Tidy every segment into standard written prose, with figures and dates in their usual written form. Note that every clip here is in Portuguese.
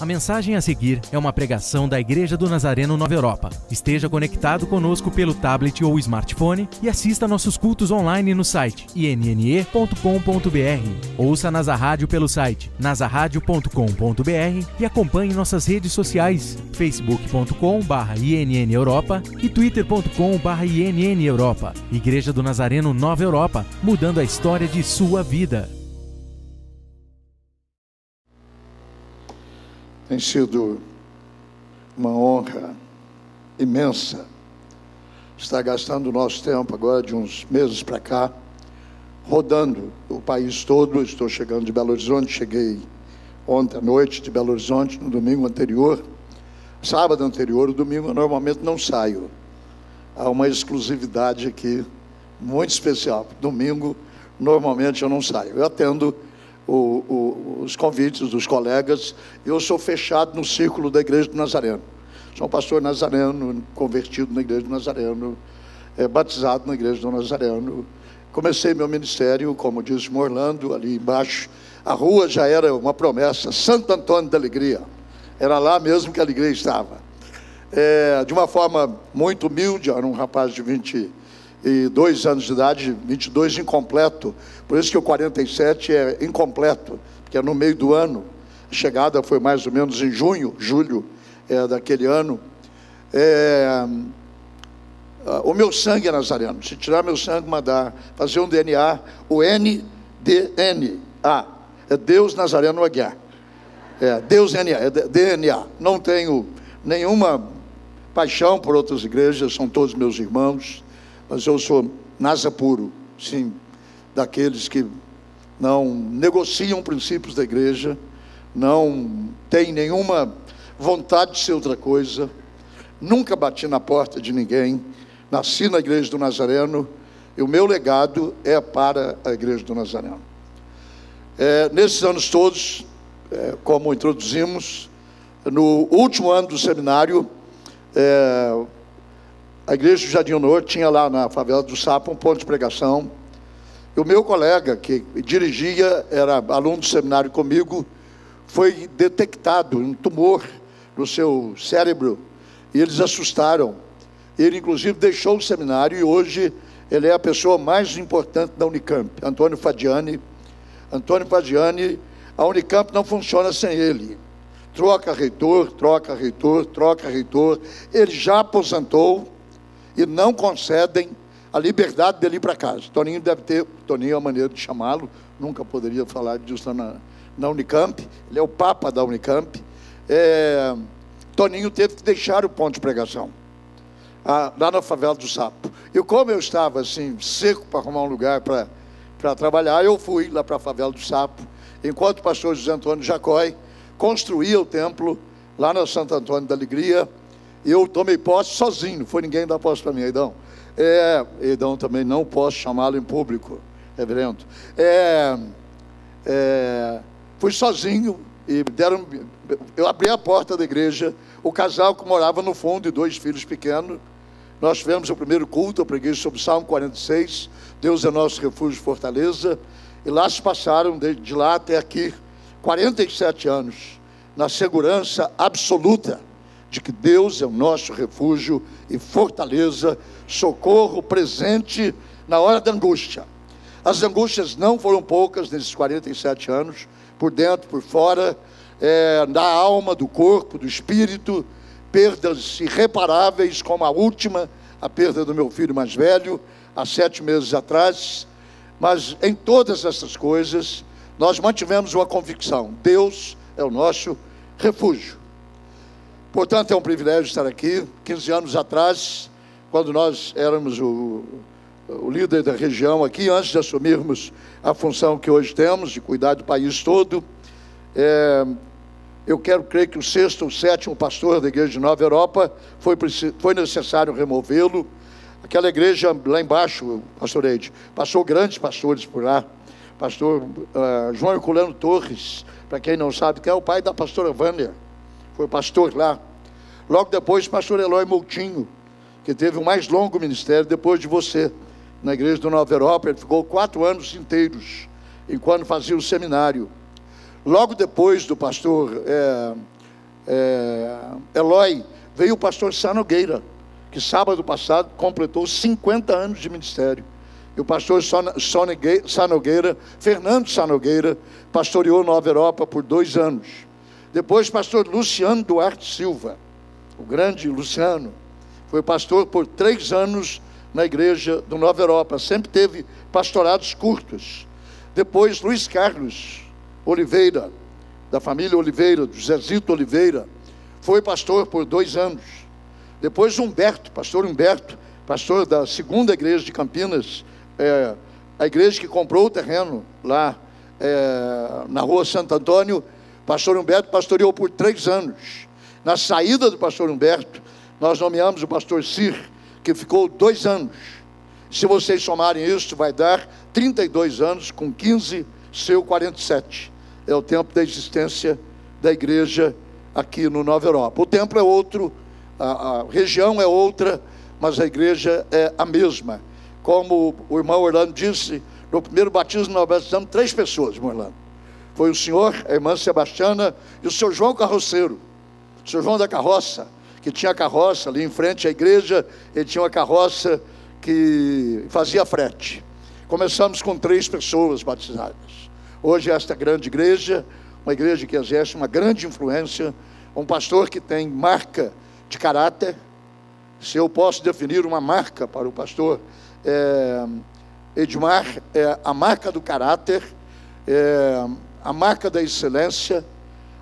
A mensagem a seguir é uma pregação da Igreja do Nazareno Nova Europa. Esteja conectado conosco pelo tablet ou smartphone e assista nossos cultos online no site inne.com.br. Ouça Nasa Rádio pelo site nasaradio.com.br e acompanhe nossas redes sociais facebook.com/INN Europa e twitter.com/INN Europa. Igreja do Nazareno Nova Europa, mudando a história de sua vida. Tem sido uma honra imensa estar gastando o nosso tempo agora, de uns meses para cá, rodando o país todo. Estou chegando de Belo Horizonte, cheguei ontem à noite de Belo Horizonte, no domingo anterior, sábado anterior. O domingo eu normalmente não saio. Há uma exclusividade aqui muito especial. Domingo, normalmente eu não saio. Eu atendo os convites dos colegas. Eu sou fechado no círculo da Igreja do Nazareno. Sou um pastor nazareno, convertido na Igreja do Nazareno, batizado na Igreja do Nazareno. Comecei meu ministério, como disse Orlando, ali embaixo. A rua já era uma promessa, Santo Antônio da Alegria. Era lá mesmo que a alegria estava. De uma forma muito humilde, era um rapaz de 22 anos de idade, 22 incompleto. Por isso que o 47 é incompleto, porque é no meio do ano. A chegada foi mais ou menos em julho daquele ano. O meu sangue é nazareno. Se tirar meu sangue, fazer um DNA, o NDNA, é Deus Nazareno Aguiar. Deus DNA. Não tenho nenhuma paixão por outras igrejas, são todos meus irmãos, mas eu sou Nasa puro, sim, daqueles que não negociam princípios da igreja, não tem nenhuma vontade de ser outra coisa. Nunca bati na porta de ninguém, nasci na Igreja do Nazareno, e o meu legado é para a Igreja do Nazareno. Nesses anos todos, como introduzimos, no último ano do seminário, a Igreja do Jardim Honor tinha lá na favela do Sapo um ponto de pregação. E o meu colega, que dirigia, era aluno do seminário comigo, foi detectado um tumor no seu cérebro, e eles assustaram. Ele, inclusive, deixou o seminário, e hoje ele é a pessoa mais importante da Unicamp, Antônio Fadiani. Antônio Fadiani, a Unicamp não funciona sem ele. Troca reitor, troca reitor, troca reitor. Ele já aposentou e não concedem a liberdade dele ir para casa. Toninho deve ter, Toninho é a maneira de chamá-lo, nunca poderia falar disso na Unicamp, ele é o papa da Unicamp. Toninho teve que deixar o ponto de pregação, lá na favela do Sapo. E como eu estava assim, seco para arrumar um lugar para trabalhar, eu fui lá para a favela do Sapo, enquanto o pastor José Antônio Jacói construía o templo lá na Santo Antônio da Alegria. Eu tomei posse sozinho, não foi ninguém dar posse para mim, Edão. Edão também não posso chamá-lo em público, reverendo. Fui sozinho e eu abri a porta da igreja. O casal que morava no fundo e 2 filhos pequenos. Nós tivemos o primeiro culto, eu preguei sobre o Salmo 46, Deus é nosso refúgio e fortaleza. E lá se passaram, de lá até aqui, 47 anos, na segurança absoluta de que Deus é o nosso refúgio e fortaleza, socorro presente na hora da angústia. As angústias não foram poucas nesses 47 anos, por dentro, por fora, da alma, do corpo, do espírito, perdas irreparáveis, como a última, a perda do meu filho mais velho, há 7 meses atrás. Mas em todas essas coisas, nós mantivemos uma convicção: Deus é o nosso refúgio. Portanto, é um privilégio estar aqui. 15 anos atrás, quando nós éramos o líder da região aqui, antes de assumirmos a função que hoje temos, de cuidar do país todo, eu quero crer que o 6º ou 7º pastor da Igreja de Nova Europa foi necessário removê-lo. Aquela igreja lá embaixo, pastor Eide, passou grandes pastores por lá. Pastor João Herculano Torres, para quem não sabe, que é o pai da pastora Vânia, foi pastor lá. Logo depois, pastor Eloy Moutinho, que teve o mais longo ministério depois de você, na Igreja do Nova Europa. Ele ficou 4 anos inteiros, enquanto fazia o seminário. Logo depois do pastor Eloy, veio o pastor Sá Nogueira, que sábado passado completou 50 anos de ministério. E o pastor Sá Nogueira, Fernando Sá Nogueira, pastoreou Nova Europa por 2 anos. Depois, pastor Luciano Duarte Silva, o grande Luciano, foi pastor por 3 anos na igreja do Nova Europa. Sempre teve pastorados curtos. Depois, Luiz Carlos Oliveira, da família Oliveira, do Zezito Oliveira, foi pastor por 2 anos. Depois Humberto, pastor da segunda igreja de Campinas, a igreja que comprou o terreno lá na rua Santo Antônio. Pastor Humberto pastoreou por 3 anos. Na saída do pastor Humberto, nós nomeamos o pastor Cir, que ficou 2 anos. Se vocês somarem isso, vai dar 32 anos, com 15, seu 47. É o tempo da existência da igreja aqui no Nova Europa. O templo é outro, a região é outra, mas a igreja é a mesma. Como o irmão Orlando disse, no primeiro batismo nós batizamos 3 pessoas, irmão Orlando. Foi o senhor, a irmã Sebastiana e o senhor João Carroceiro, o senhor João da carroça, que tinha carroça ali em frente à igreja. Ele tinha uma carroça que fazia frete. Começamos com 3 pessoas batizadas. Hoje esta grande igreja, uma igreja que exerce uma grande influência, um pastor que tem marca de caráter. Se eu posso definir uma marca para o pastor Edmar, é a marca do caráter, a marca da excelência,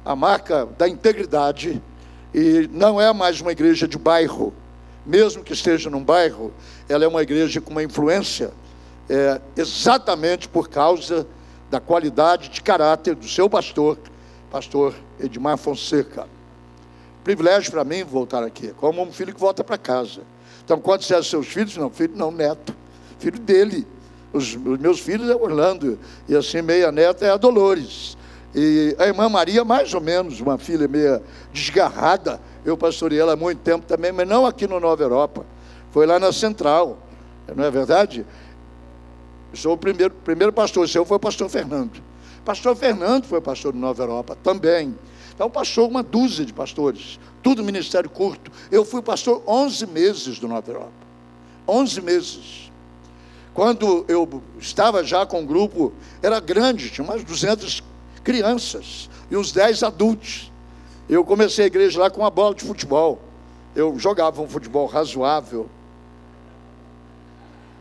a marca da integridade. E não é mais uma igreja de bairro. Mesmo que esteja num bairro, ela é uma igreja com uma influência, exatamente por causa da qualidade de caráter do seu pastor Edmar Fonseca. Privilégio para mim voltar aqui, como um filho que volta para casa. Então, quantos são seus filhos? Não, filho não, neto. Filho dele. Os meus filhos é Orlando, e assim meia neta é a Dolores. E a irmã Maria, mais ou menos, uma filha meia desgarrada. Eu pastorei ela há muito tempo também, mas não aqui no Nova Europa. Foi lá na Central, não é verdade? Eu sou o primeiro pastor, o seu foi o pastor Fernando. Pastor Fernando foi pastor do Nova Europa também. Então passou uma dúzia de pastores, tudo ministério curto. Eu fui pastor 11 meses do Nova Europa. 11 meses. Quando eu estava já com um grupo, era grande, tinha umas 200 crianças e uns 10 adultos. Eu comecei a igreja lá com uma bola de futebol. Eu jogava um futebol razoável.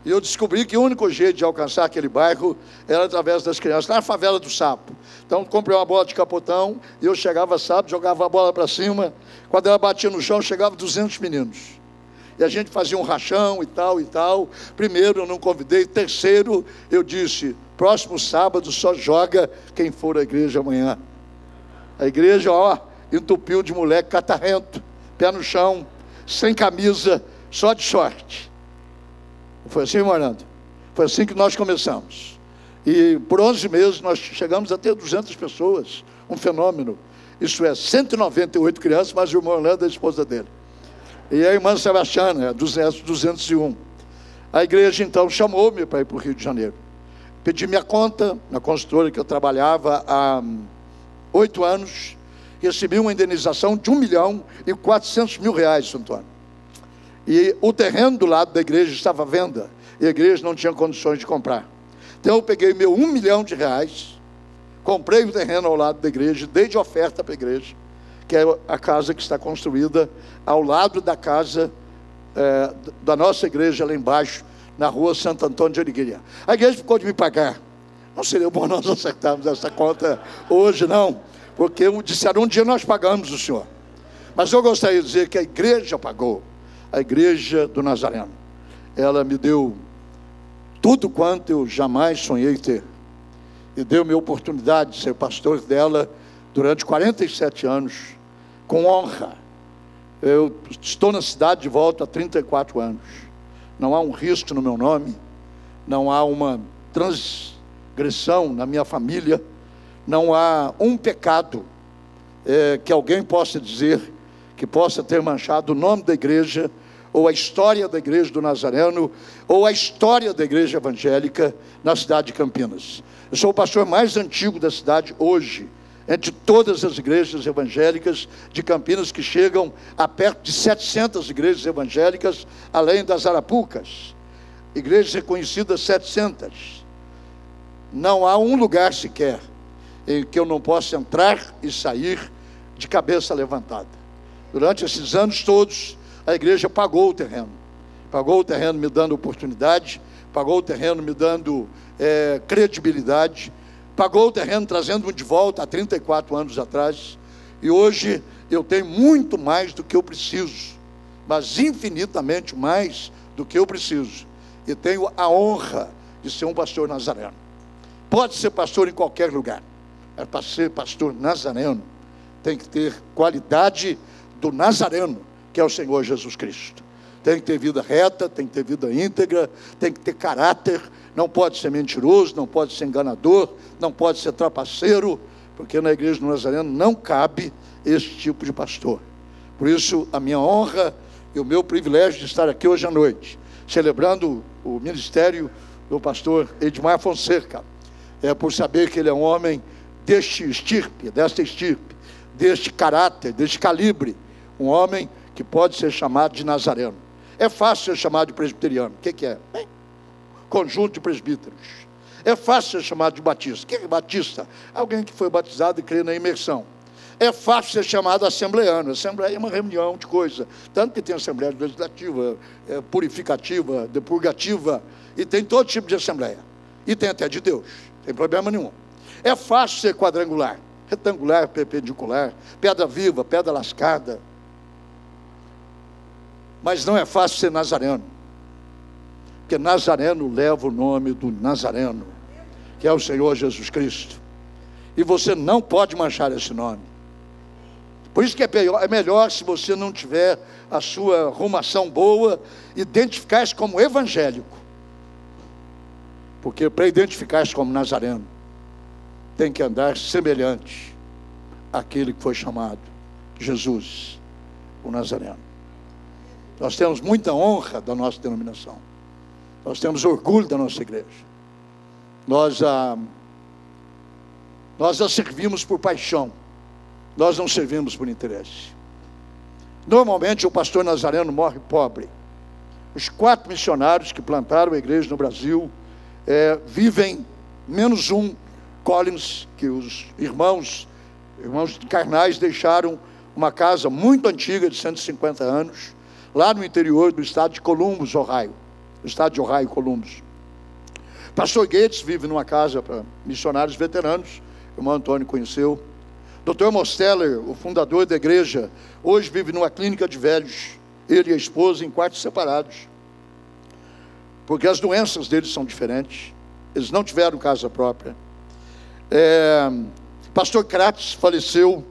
E eu descobri que o único jeito de alcançar aquele bairro era através das crianças, na favela do Sapo. Então, comprei uma bola de capotão, e eu chegava sábado, jogava a bola para cima. Quando ela batia no chão, chegava 200 meninos. E a gente fazia um rachão e tal, e tal. Primeiro, eu não convidei. Terceiro, eu disse, próximo sábado só joga quem for à igreja amanhã. A igreja, entupiu de moleque catarrento, pé no chão, sem camisa, só de short. Foi assim, Morando? Foi assim que nós começamos. E por 11 meses nós chegamos a ter 200 pessoas, um fenômeno. Isso é, 198 crianças, mais o irmão Orlando e a esposa dele. E a irmã Sebastiana, 201. A igreja então chamou-me para ir para o Rio de Janeiro. Pedi minha conta na consultora que eu trabalhava há 8 anos. Recebi uma indenização de R$1.400.000, Antônio. E o terreno do lado da igreja estava à venda, e a igreja não tinha condições de comprar. Então eu peguei meu R$1 milhão, comprei o terreno ao lado da igreja, dei de oferta para a igreja, que é a casa que está construída ao lado da casa da nossa igreja lá embaixo, na rua Santo Antônio de Origueira. A igreja ficou de me pagar. Não seria bom nós acertarmos essa conta hoje, não, porque disseram, um dia nós pagamos o senhor. Mas eu gostaria de dizer que a igreja pagou. A igreja do Nazareno, ela me deu tudo quanto eu jamais sonhei ter, e deu-me a oportunidade de ser pastor dela durante 47 anos, com honra. Eu estou na cidade de volta há 34 anos, não há um risco no meu nome, não há uma transgressão na minha família, não há um pecado que alguém possa dizer que possa ter manchado o nome da igreja, ou a história da igreja do Nazareno, ou a história da igreja evangélica na cidade de Campinas. Eu sou o pastor mais antigo da cidade hoje, entre todas as igrejas evangélicas de Campinas, que chegam a perto de 700 igrejas evangélicas, além das arapucas. Igrejas reconhecidas 700. Não há um lugar sequer em que eu não possa entrar e sair de cabeça levantada. Durante esses anos todos, a igreja pagou o terreno. Pagou o terreno me dando oportunidade, pagou o terreno me dando credibilidade, pagou o terreno trazendo-me de volta há 34 anos atrás, e hoje eu tenho muito mais do que eu preciso, mas infinitamente mais do que eu preciso, e tenho a honra de ser um pastor nazareno. Pode ser pastor em qualquer lugar, mas para ser pastor nazareno, tem que ter qualidade do nazareno, que é o Senhor Jesus Cristo. Tem que ter vida reta, tem que ter vida íntegra, tem que ter caráter, não pode ser mentiroso, não pode ser enganador, não pode ser trapaceiro, porque na igreja do Nazareno não cabe esse tipo de pastor. Por isso, a minha honra e o meu privilégio de estar aqui hoje à noite, celebrando o ministério do pastor Edmar Fonseca, por saber que ele é um homem desta estirpe, deste caráter, deste calibre, um homem que pode ser chamado de nazareno. É fácil ser chamado de presbiteriano. O que é? Conjunto de presbíteros. É fácil ser chamado de batista. O que é batista? Alguém que foi batizado e crê na imersão. É fácil ser chamado assembleano. Assembleia é uma reunião de coisa. Tanto que tem assembleia legislativa, purificativa, depurgativa, e tem todo tipo de assembleia. E tem até de Deus. Não tem problema nenhum. É fácil ser quadrangular, retangular, perpendicular, pedra viva, pedra lascada. Mas não é fácil ser nazareno, porque nazareno leva o nome do Nazareno, que é o Senhor Jesus Cristo, e você não pode manchar esse nome. Por isso que é melhor, se você não tiver a sua arrumação boa, identificar-se como evangélico, porque para identificar-se como nazareno, tem que andar semelhante àquele que foi chamado Jesus, o Nazareno. Nós temos muita honra da nossa denominação. Nós temos orgulho da nossa igreja. Nós a servimos por paixão. Nós não servimos por interesse. Normalmente o pastor nazareno morre pobre. Os 4 missionários que plantaram a igreja no Brasil vivem, menos um, Collins, que os irmãos carnais deixaram uma casa muito antiga, de 150 anos, lá no interior do estado de Columbus, Ohio. O estado de Ohio, Columbus. Pastor Gates vive numa casa para missionários veteranos, o irmão Antônio conheceu. Dr. Mosteller, o fundador da igreja, hoje vive numa clínica de velhos, ele e a esposa em quartos separados, porque as doenças deles são diferentes, eles não tiveram casa própria. Pastor Kratz faleceu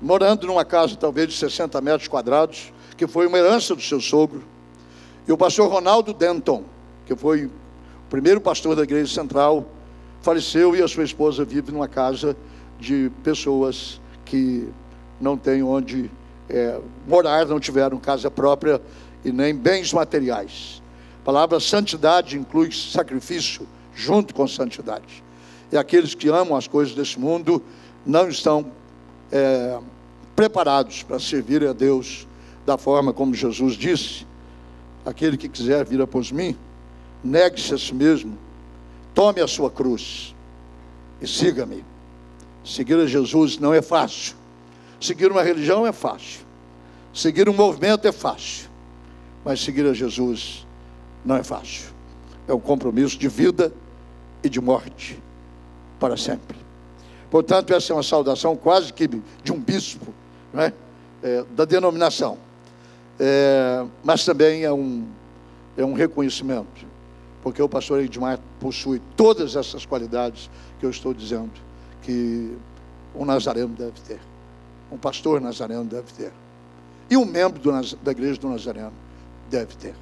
morando numa casa talvez de 60 metros quadrados, que foi uma herança do seu sogro. E o pastor Ronaldo Denton, que foi o primeiro pastor da igreja central, faleceu, e a sua esposa vive numa casa de pessoas que não têm onde morar, não tiveram casa própria e nem bens materiais. A palavra santidade inclui sacrifício junto com santidade. E aqueles que amam as coisas desse mundo não estão preparados para servir a Deus da forma como Jesus disse: aquele que quiser vir após mim, negue-se a si mesmo, tome a sua cruz e siga-me. Seguir a Jesus não é fácil. Seguir uma religião é fácil. Seguir um movimento é fácil. Mas seguir a Jesus não é fácil. É um compromisso de vida e de morte para sempre. Portanto, essa é uma saudação quase que de um bispo, não é? Da denominação. Mas também é um reconhecimento, porque o pastor Edmar possui todas essas qualidades que eu estou dizendo que um nazareno deve ter, um pastor nazareno deve ter, e um membro da igreja do Nazareno deve ter.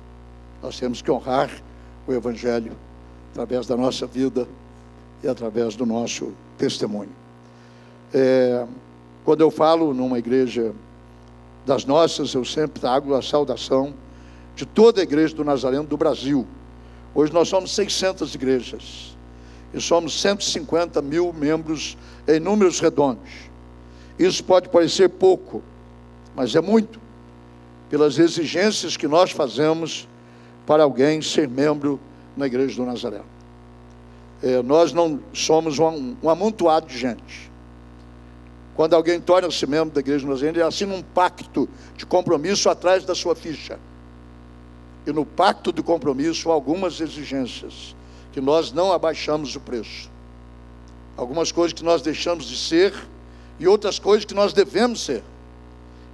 Nós temos que honrar o Evangelho através da nossa vida e através do nosso testemunho. Quando eu falo numa igreja das nossas, eu sempre trago a saudação de toda a igreja do Nazareno do Brasil. Hoje nós somos 600 igrejas, e somos 150 mil membros em números redondos. Isso pode parecer pouco, mas é muito, pelas exigências que nós fazemos para alguém ser membro na Igreja do Nazareno. Nós não somos um amontoado de gente. Quando alguém torna-se membro da Igreja do Nazareno, ele assina um pacto de compromisso atrás da sua ficha. E no pacto de compromisso há algumas exigências, que nós não abaixamos o preço. Algumas coisas que nós deixamos de ser e outras coisas que nós devemos ser.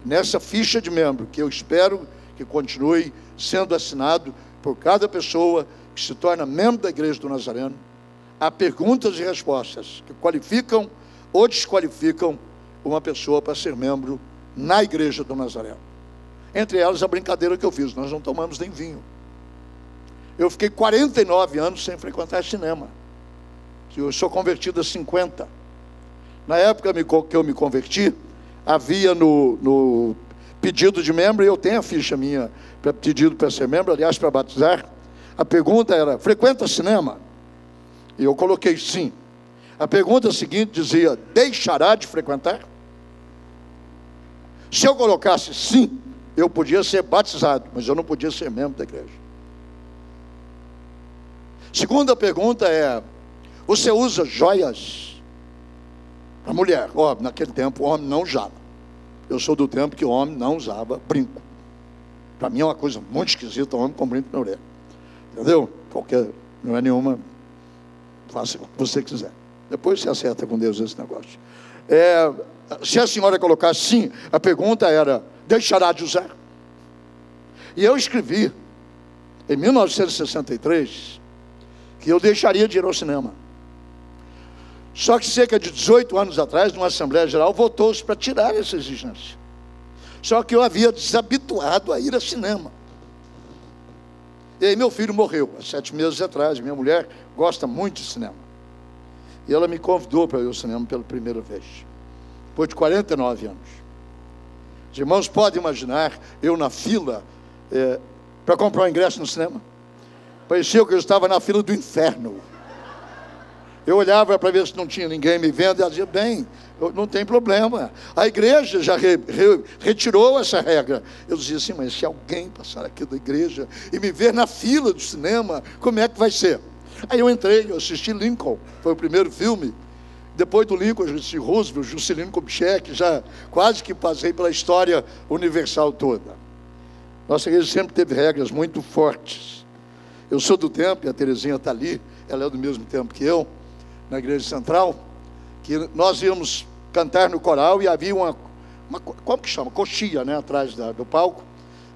Nessa ficha de membro, que eu espero que continue sendo assinado por cada pessoa que se torna membro da Igreja do Nazareno, há perguntas e respostas que qualificam ou desqualificam uma pessoa para ser membro na Igreja do Nazareno. Entre elas a brincadeira que eu fiz: nós não tomamos nem vinho. Eu fiquei 49 anos sem frequentar cinema. Eu sou convertido a 50. Na época que eu me converti, havia no pedido de membro, e eu tenho a ficha minha para pedido para ser membro, aliás, para batizar, a pergunta era: frequenta cinema? E eu coloquei sim. A pergunta seguinte dizia: deixará de frequentar? Se eu colocasse sim, eu podia ser batizado, mas eu não podia ser membro da igreja. Segunda pergunta é: você usa joias? A mulher, naquele tempo o homem não usava. Eu sou do tempo que o homem não usava brinco. Para mim é uma coisa muito esquisita, o homem com brinco na orelha. Entendeu? Não é nenhuma, faça o que você quiser. Depois você acerta com Deus esse negócio. Se a senhora colocar sim, a pergunta era: deixará de usar? E eu escrevi, em 1963, que eu deixaria de ir ao cinema. Só que cerca de 18 anos atrás, numa Assembleia Geral, votou-se para tirar essa exigência. Só que eu havia desabituado a ir ao cinema. E aí meu filho morreu, há 7 meses atrás. Minha mulher gosta muito de cinema. E ela me convidou para ir ao cinema pela primeira vez, depois de 49 anos. Os irmãos podem imaginar eu na fila para comprar um ingresso no cinema? Parecia que eu estava na fila do inferno. Eu olhava para ver se não tinha ninguém me vendo e dizia: bem, não tem problema, a igreja já retirou essa regra. Eu dizia assim: mas se alguém passar aqui da igreja e me ver na fila do cinema, como é que vai ser? Aí eu entrei, eu assisti Lincoln, foi o primeiro filme. Depois do Lincoln, eu assisti Roosevelt, Juscelino Kubitschek, já quase que passei pela história universal toda. Nossa igreja sempre teve regras muito fortes. Eu sou do tempo, e a Terezinha está ali, ela é do mesmo tempo que eu, na igreja central, que nós íamos cantar no coral e havia uma como que chama? Coxia, né, atrás do palco,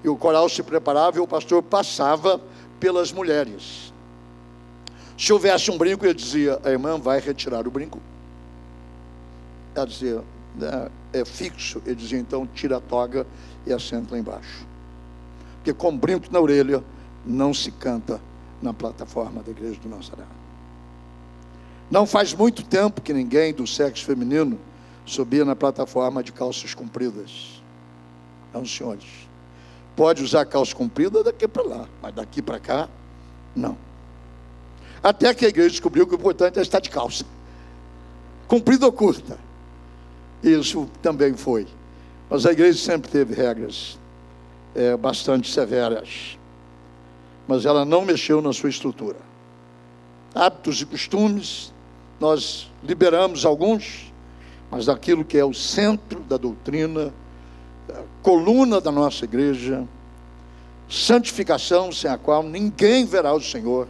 e o coral se preparava e o pastor passava pelas mulheres. Se houvesse um brinco, ele dizia: a irmã vai retirar o brinco? Ela dizia: é fixo. Ele dizia: então tira a toga e assenta lá embaixo, porque com brinco na orelha não se canta na plataforma da Igreja do Nazareno. Não faz muito tempo que ninguém do sexo feminino subia na plataforma de calças compridas. Não, senhores. Pode usar calça comprida daqui para lá, mas daqui para cá, não. Até que a igreja descobriu que o importante é estar de calça, comprida ou curta. Isso também foi. Mas a igreja sempre teve regras bastante severas. Mas ela não mexeu na sua estrutura. Hábitos e costumes, nós liberamos alguns, mas aquilo que é o centro da doutrina, a coluna da nossa igreja, santificação sem a qual ninguém verá o Senhor,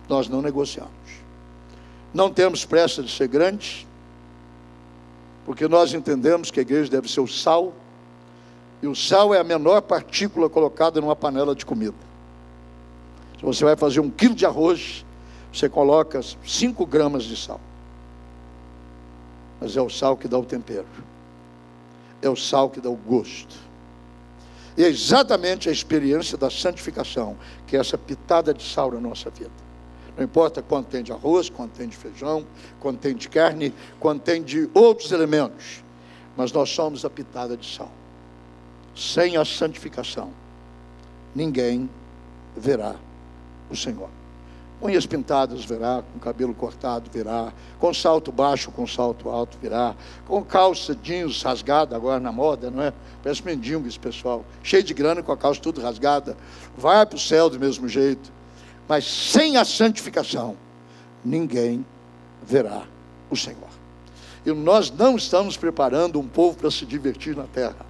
nós não negociamos. Não temos pressa de ser grandes, porque nós entendemos que a igreja deve ser o sal, e o sal é a menor partícula colocada numa panela de comida. Se você vai fazer 1 quilo de arroz, você coloca 5 gramas de sal. Mas é o sal que dá o tempero. É o sal que dá o gosto. E é exatamente a experiência da santificação, que é essa pitada de sal na nossa vida. Não importa quanto tem de arroz, quanto tem de feijão, quanto tem de carne, quanto tem de outros elementos. Mas nós somos a pitada de sal. Sem a santificação, ninguém verá o Senhor. unhas pintadas virá, com cabelo cortado virá, com salto baixo, com salto alto virá, com calça jeans rasgada agora na moda, não é? Parece mendigo esse pessoal, cheio de grana com a calça tudo rasgada, vai para o céu do mesmo jeito, mas sem a santificação, ninguém verá o Senhor. E nós não estamos preparando um povo para se divertir na terra,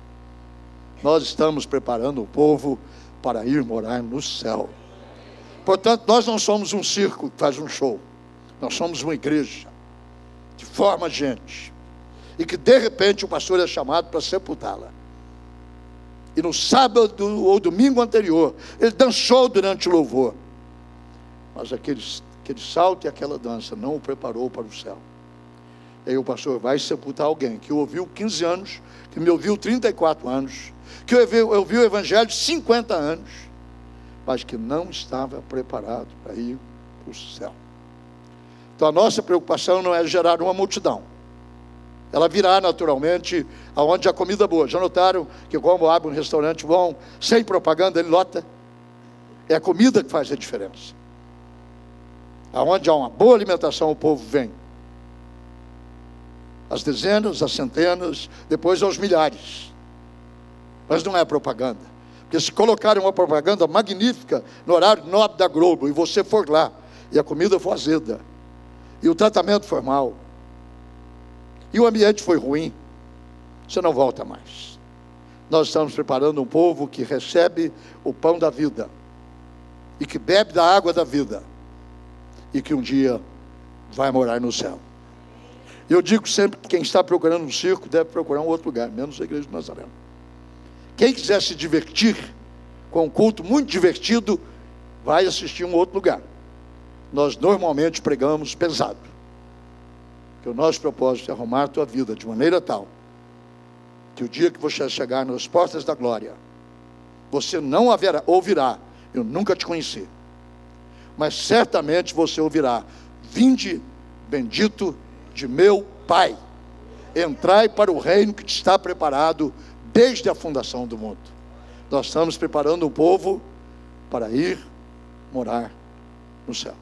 nós estamos preparando um povo para ir morar no céu. Portanto, nós não somos um circo que faz um show, nós somos uma igreja que forma gente, e que de repente o pastor é chamado para sepultá-la, e no sábado ou domingo anterior, ele dançou durante o louvor, mas aquele salto e aquela dança não o preparou para o céu. E aí o pastor vai sepultar alguém que ouviu 15 anos, que me ouviu 34 anos, que ouviu o evangelho 50 anos, mas que não estava preparado para ir para o céu. Então a nossa preocupação não é gerar uma multidão, ela virá naturalmente aonde há comida boa. Já notaram que como abre um restaurante bom, sem propaganda, ele lota? É a comida que faz a diferença. Aonde há uma boa alimentação, o povo vem. As dezenas, as centenas, depois aos milhares. Mas não é propaganda. Porque se colocarem uma propaganda magnífica no horário nobre da Globo, e você for lá, e a comida for azeda, e o tratamento for mal, e o ambiente foi ruim, você não volta mais. Nós estamos preparando um povo que recebe o pão da vida, e que bebe da água da vida, e que um dia vai morar no céu. Eu digo sempre que quem está procurando um circo deve procurar um outro lugar, menos a igreja do Nazareno. Quem quiser se divertir com um culto muito divertido, vai assistir um outro lugar. Nós normalmente pregamos pesado, que o nosso propósito é arrumar a tua vida de maneira tal, que o dia que você chegar nas portas da glória, você não ouvirá, eu nunca te conheci, mas certamente você ouvirá, vinde bendito de meu Pai, entrai para o reino que te está preparado desde a fundação do mundo. Nós estamos preparando um povo para ir morar no céu.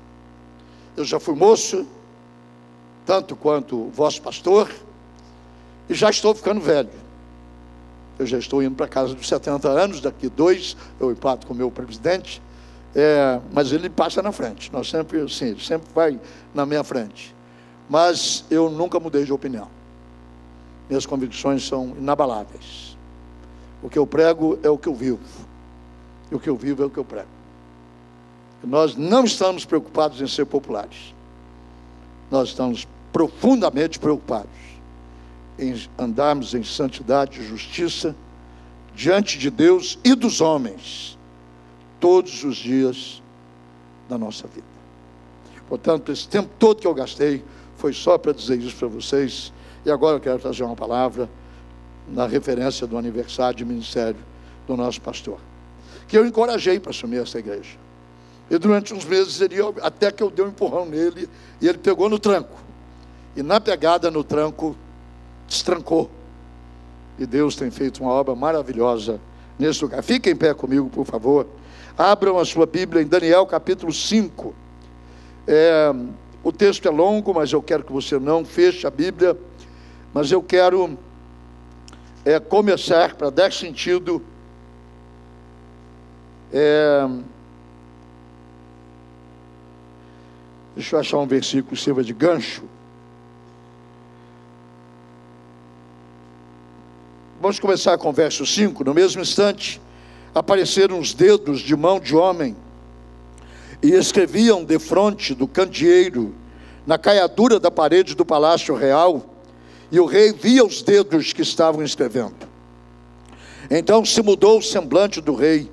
Eu já fui moço, tanto quanto o vosso pastor, e já estou ficando velho. Eu já estou indo para casa dos 70 anos, daqui 2, eu empato com o meu presidente, mas ele passa na frente, nós sempre, assim, ele sempre vai na minha frente. Mas eu nunca mudei de opinião. Minhas convicções são inabaláveis. O que eu prego é o que eu vivo, e o que eu vivo é o que eu prego. E nós não estamos preocupados em ser populares, nós estamos profundamente preocupados em andarmos em santidade e justiça diante de Deus e dos homens todos os dias da nossa vida. Portanto, esse tempo todo que eu gastei foi só para dizer isso para vocês. E agora eu quero trazer uma palavra na referência do aniversário de ministério do nosso pastor, que eu encorajei para assumir essa igreja. E durante uns meses, até que eu dei um empurrão nele, e ele pegou no tranco. E na pegada no tranco, destrancou. E Deus tem feito uma obra maravilhosa nesse lugar. Fiquem em pé comigo, por favor. Abram a sua Bíblia em Daniel capítulo 5. O texto é longo, mas eu quero que você não feche a Bíblia. Mas eu quero começar, para dar sentido, deixa eu achar um versículo que sirva de gancho. Vamos começar com o verso 5. No mesmo instante, apareceram os dedos de mão de homem, e escreviam defronte do candeeiro, na caiadura da parede do palácio real, e o rei via os dedos que estavam escrevendo. Então se mudou o semblante do rei,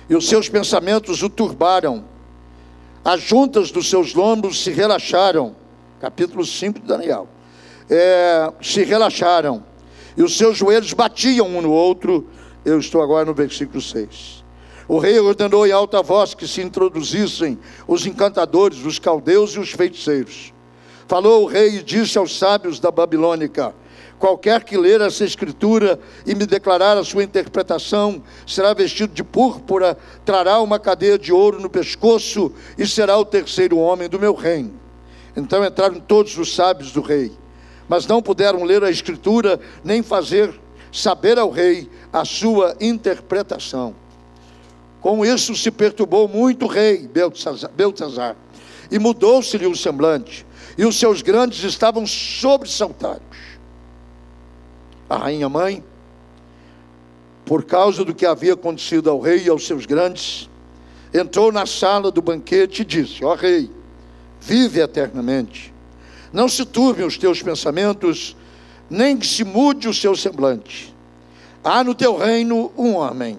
e os seus pensamentos o turbaram, as juntas dos seus lombos se relaxaram. Capítulo 5 de Daniel. Se relaxaram, e os seus joelhos batiam um no outro. Eu estou agora no versículo 6. O rei ordenou em alta voz que se introduzissem os encantadores, os caldeus e os feiticeiros. Falou o rei e disse aos sábios da Babilônica: Qualquer que ler essa escritura e me declarar a sua interpretação, será vestido de púrpura, trará uma cadeia de ouro no pescoço e será o terceiro homem do meu reino. Então entraram todos os sábios do rei, mas não puderam ler a escritura, nem fazer saber ao rei a sua interpretação. Com isso se perturbou muito o rei Beltesazar, e mudou-se-lhe o semblante, e os seus grandes estavam sobressaltados. A rainha mãe, por causa do que havia acontecido ao rei e aos seus grandes, entrou na sala do banquete e disse: ó rei, vive eternamente. Não se turbem os teus pensamentos, nem que se mude o seu semblante. Há no teu reino um homem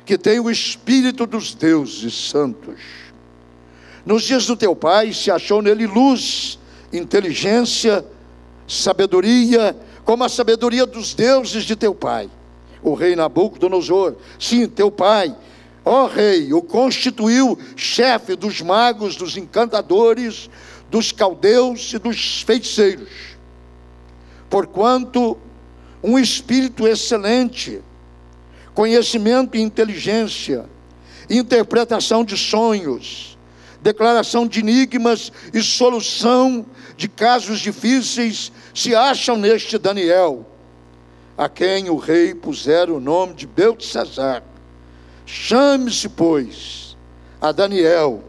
que tem o espírito dos deuses santos. Nos dias do teu pai se achou nele luz, inteligência, sabedoria, como a sabedoria dos deuses de teu pai, o rei Nabucodonosor. Sim, teu pai, ó rei, o constituiu chefe dos magos, dos encantadores, dos caldeus e dos feiticeiros. Porquanto um espírito excelente, conhecimento e inteligência, interpretação de sonhos, declaração de enigmas e solução de casos difíceis se acham neste Daniel, a quem o rei pusera o nome de Beltesazar. Chame-se, pois, a Daniel,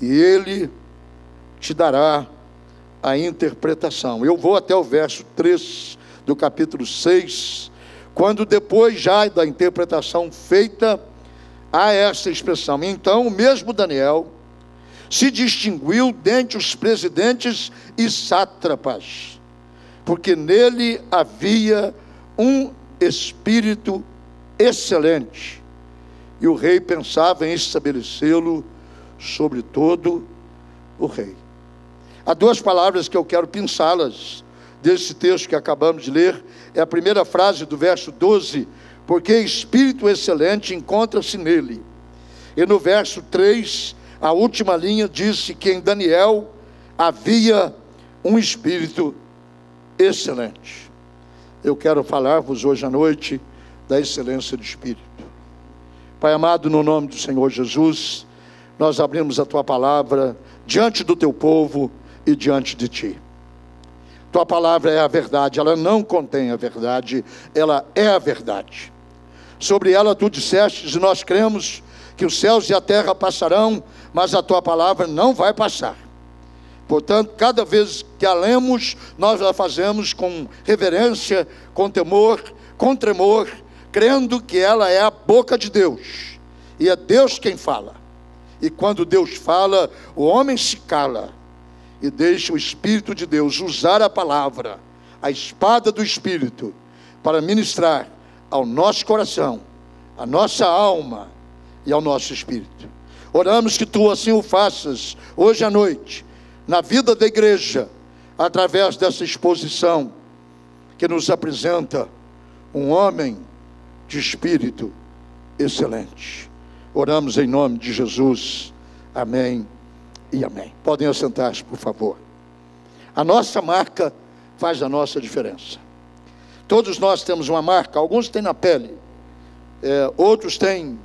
e ele te dará a interpretação. Eu vou até o verso 3 do capítulo 6, quando depois já da interpretação feita, há essa expressão: então o mesmo Daniel se distinguiu dentre os presidentes e sátrapas, porque nele havia um espírito excelente, e o rei pensava em estabelecê-lo sobre todo o rei. Há duas palavras que eu quero pensá-las desse texto que acabamos de ler. É a primeira frase do verso 12, porque espírito excelente encontra-se nele. E no verso 3, a última linha, disse que em Daniel havia um espírito excelente. Eu quero falar-vos hoje à noite da excelência do Espírito. Pai amado, no nome do Senhor Jesus, nós abrimos a Tua palavra diante do Teu povo e diante de Ti. Tua palavra é a verdade, ela não contém a verdade, ela é a verdade. Sobre ela Tu disseste, e nós cremos, que os céus e a terra passarão, mas a Tua palavra não vai passar. Portanto, cada vez que a lemos, nós a fazemos com reverência, com temor, com tremor, crendo que ela é a boca de Deus, e é Deus quem fala. E quando Deus fala, o homem se cala, e deixa o Espírito de Deus usar a palavra, a espada do Espírito, para ministrar ao nosso coração, à nossa alma e ao nosso espírito. Oramos que Tu assim o faças hoje à noite, na vida da igreja, através dessa exposição que nos apresenta um homem de espírito excelente. Oramos em nome de Jesus. Amém e amém. Podem assentar-se, por favor. A nossa marca faz a nossa diferença. Todos nós temos uma marca, alguns têm na pele, outros têm.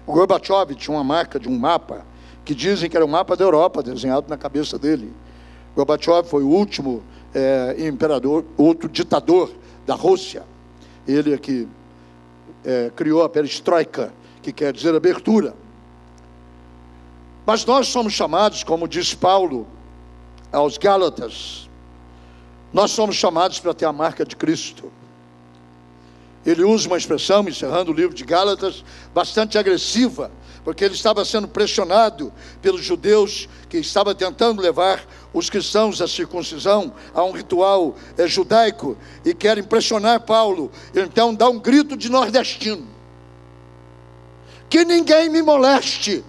O Gorbachev tinha uma marca de um mapa, que dizem que era o mapa da Europa, desenhado na cabeça dele. Gorbachev foi o último imperador, outro ditador da Rússia. Ele é que criou a perestroika, que quer dizer abertura. Mas nós somos chamados, como diz Paulo aos Gálatas, nós somos chamados para ter a marca de Cristo. Ele usa uma expressão, encerrando o livro de Gálatas, bastante agressiva, porque ele estava sendo pressionado pelos judeus, que estavam tentando levar os cristãos à circuncisão, a um ritual judaico, e querem pressionar Paulo. Então dá um grito de nordestino: que ninguém me moleste.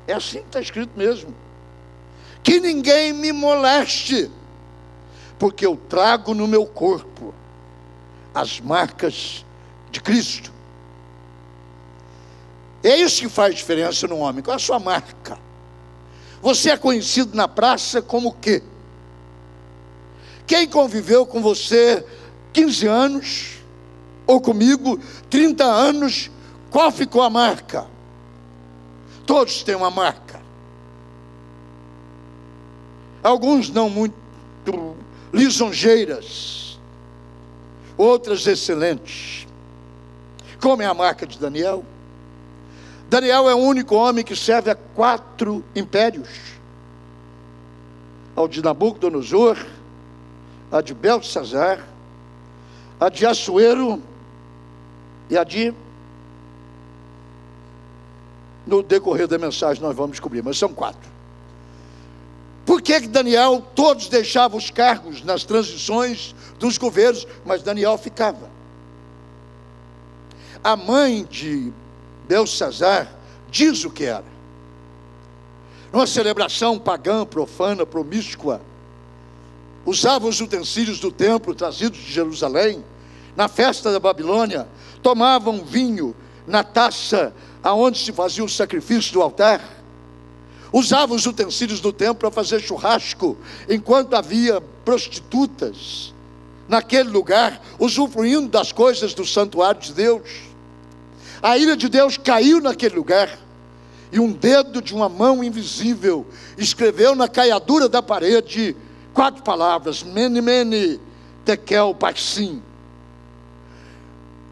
É assim que está escrito mesmo: que ninguém me moleste, porque eu trago no meu corpo as marcas de Cristo. É isso que faz diferença no homem. Qual é a sua marca? Você é conhecido na praça como o quê? Quem conviveu com você 15 anos, ou comigo 30 anos, qual ficou a marca? Todos têm uma marca. Alguns não muito lisonjeiras, outras excelentes. Como é a marca de Daniel? Daniel é o único homem que serve a 4 impérios: ao de Nabucodonosor, a de Beltesazar, a de Assuero e a de... No decorrer da mensagem nós vamos descobrir, mas são 4. Por que Daniel, todos deixavam os cargos nas transições dos governos, mas Daniel ficava? A mãe de Beltesazar diz o que era. Numa celebração pagã, profana, promíscua, usava os utensílios do templo trazidos de Jerusalém. Na festa da Babilônia, tomavam vinho na taça aonde se fazia o sacrifício do altar. Usava os utensílios do templo para fazer churrasco, enquanto havia prostitutas naquele lugar, usufruindo das coisas do santuário de Deus. A ira de Deus caiu naquele lugar, e um dedo de uma mão invisível escreveu na caiadura da parede 4 palavras: Mene, Mene, Tekel, Parsim.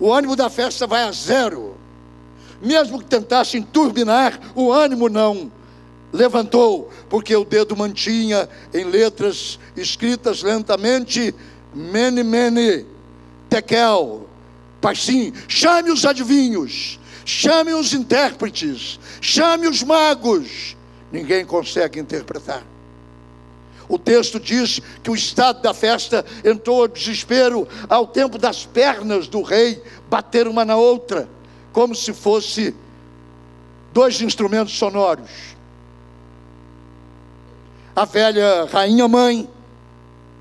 O ânimo da festa vai a 0. Mesmo que tentassem turbinar, o ânimo não levantou, porque o dedo mantinha em letras escritas lentamente: Mene, Mene, Tekel, Parsim. Chame os adivinhos, chame os intérpretes, chame os magos. Ninguém consegue interpretar. O texto diz que o estado da festa entrou ao desespero ao tempo das pernas do rei bater uma na outra, como se fosse 2 instrumentos sonoros. A velha rainha mãe,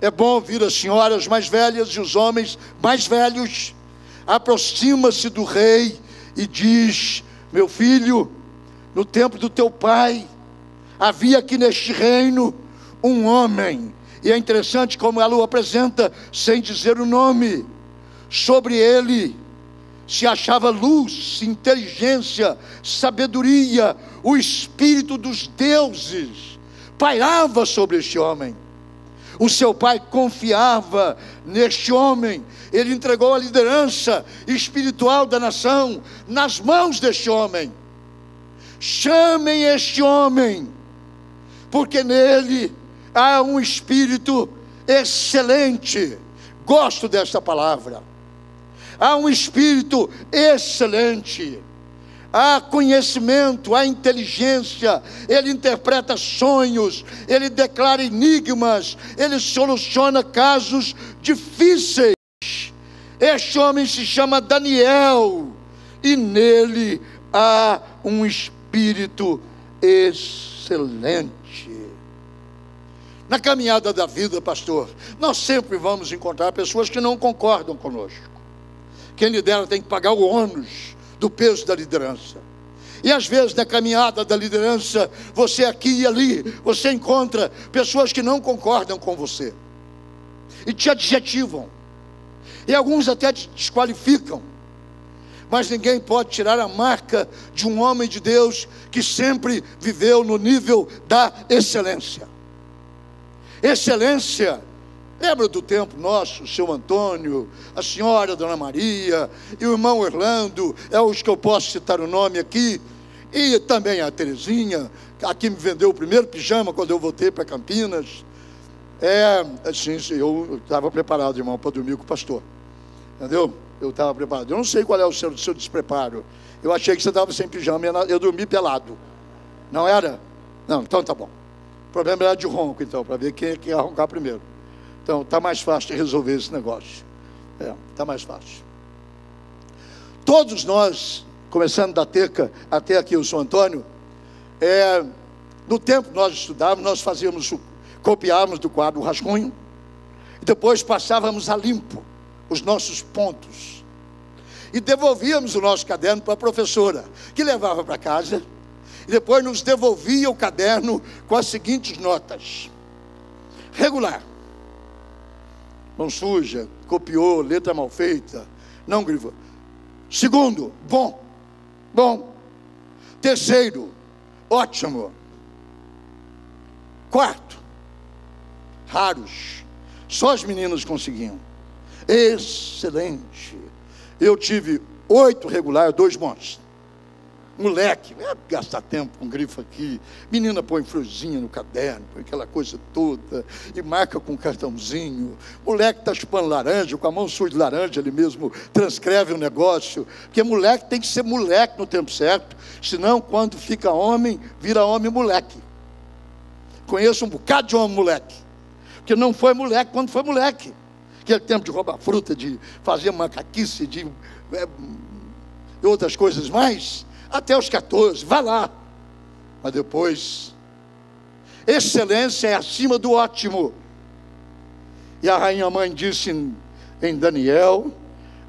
é bom ouvir as senhoras mais velhas e os homens mais velhos, aproxima-se do rei e diz: meu filho, no tempo do teu pai havia aqui neste reino um homem, e é interessante como ela o apresenta sem dizer o nome. Sobre ele se achava luz, inteligência, sabedoria, o espírito dos deuses pairava sobre este homem. O seu pai confiava neste homem. Ele entregou a liderança espiritual da nação nas mãos deste homem. Chamem este homem, porque nele há um espírito excelente. Gosto desta palavra. Há um espírito excelente. Há conhecimento, há inteligência. Ele interpreta sonhos, ele declara enigmas, ele soluciona casos difíceis. Este homem se chama Daniel, e nele há um espírito excelente. Na caminhada da vida, pastor, nós sempre vamos encontrar pessoas que não concordam conosco. Quem lidera tem que pagar o ônus do peso da liderança. E às vezes na caminhada da liderança, você aqui e ali, você encontra pessoas que não concordam com você e te adjetivam, e alguns até te desqualificam. Mas ninguém pode tirar a marca de um homem de Deus que sempre viveu no nível da excelência. Excelência. Lembra do tempo nosso, o seu Antônio, a senhora Dona Maria, e o irmão Orlando, é os que eu posso citar o nome aqui, e também a Terezinha, aqui me vendeu o primeiro pijama quando eu voltei para Campinas. Assim, eu estava preparado, irmão, para dormir com o pastor, entendeu? Eu estava preparado. Eu não sei qual é o seu despreparo. Eu achei que você estava sem pijama, eu dormi pelado. Não era? Não, então tá bom. O problema era de ronco, então, para ver quem ia roncar primeiro. Então, está mais fácil de resolver esse negócio. Está mais fácil. Todos nós, começando da Teca até aqui o São Antônio, no tempo que nós estudávamos, nós copiávamos do quadro o rascunho, e depois passávamos a limpo os nossos pontos, e devolvíamos o nosso caderno para a professora, que levava para casa, e depois nos devolvia o caderno com as seguintes notas: regular, mão suja, copiou, letra mal feita, não grifou. Segundo, bom. Terceiro, ótimo. Quarto, raros. Só as meninas conseguiam. Excelente. Eu tive 8 regulares, 2 bons. Moleque, gastar tempo com grifo aqui. Menina põe florzinha no caderno, põe aquela coisa toda, e marca com cartãozinho. Moleque está chupando laranja, com a mão suja de laranja, ele mesmo transcreve o negócio. Porque moleque tem que ser moleque no tempo certo, senão quando fica homem, vira homem moleque. Conheço um bocado de homem moleque, porque não foi moleque quando foi moleque. Aquele tempo de roubar fruta, de fazer macaquice, de outras coisas mais, até os 14, vai lá. Mas depois, excelência é acima do ótimo. E a rainha mãe disse em Daniel,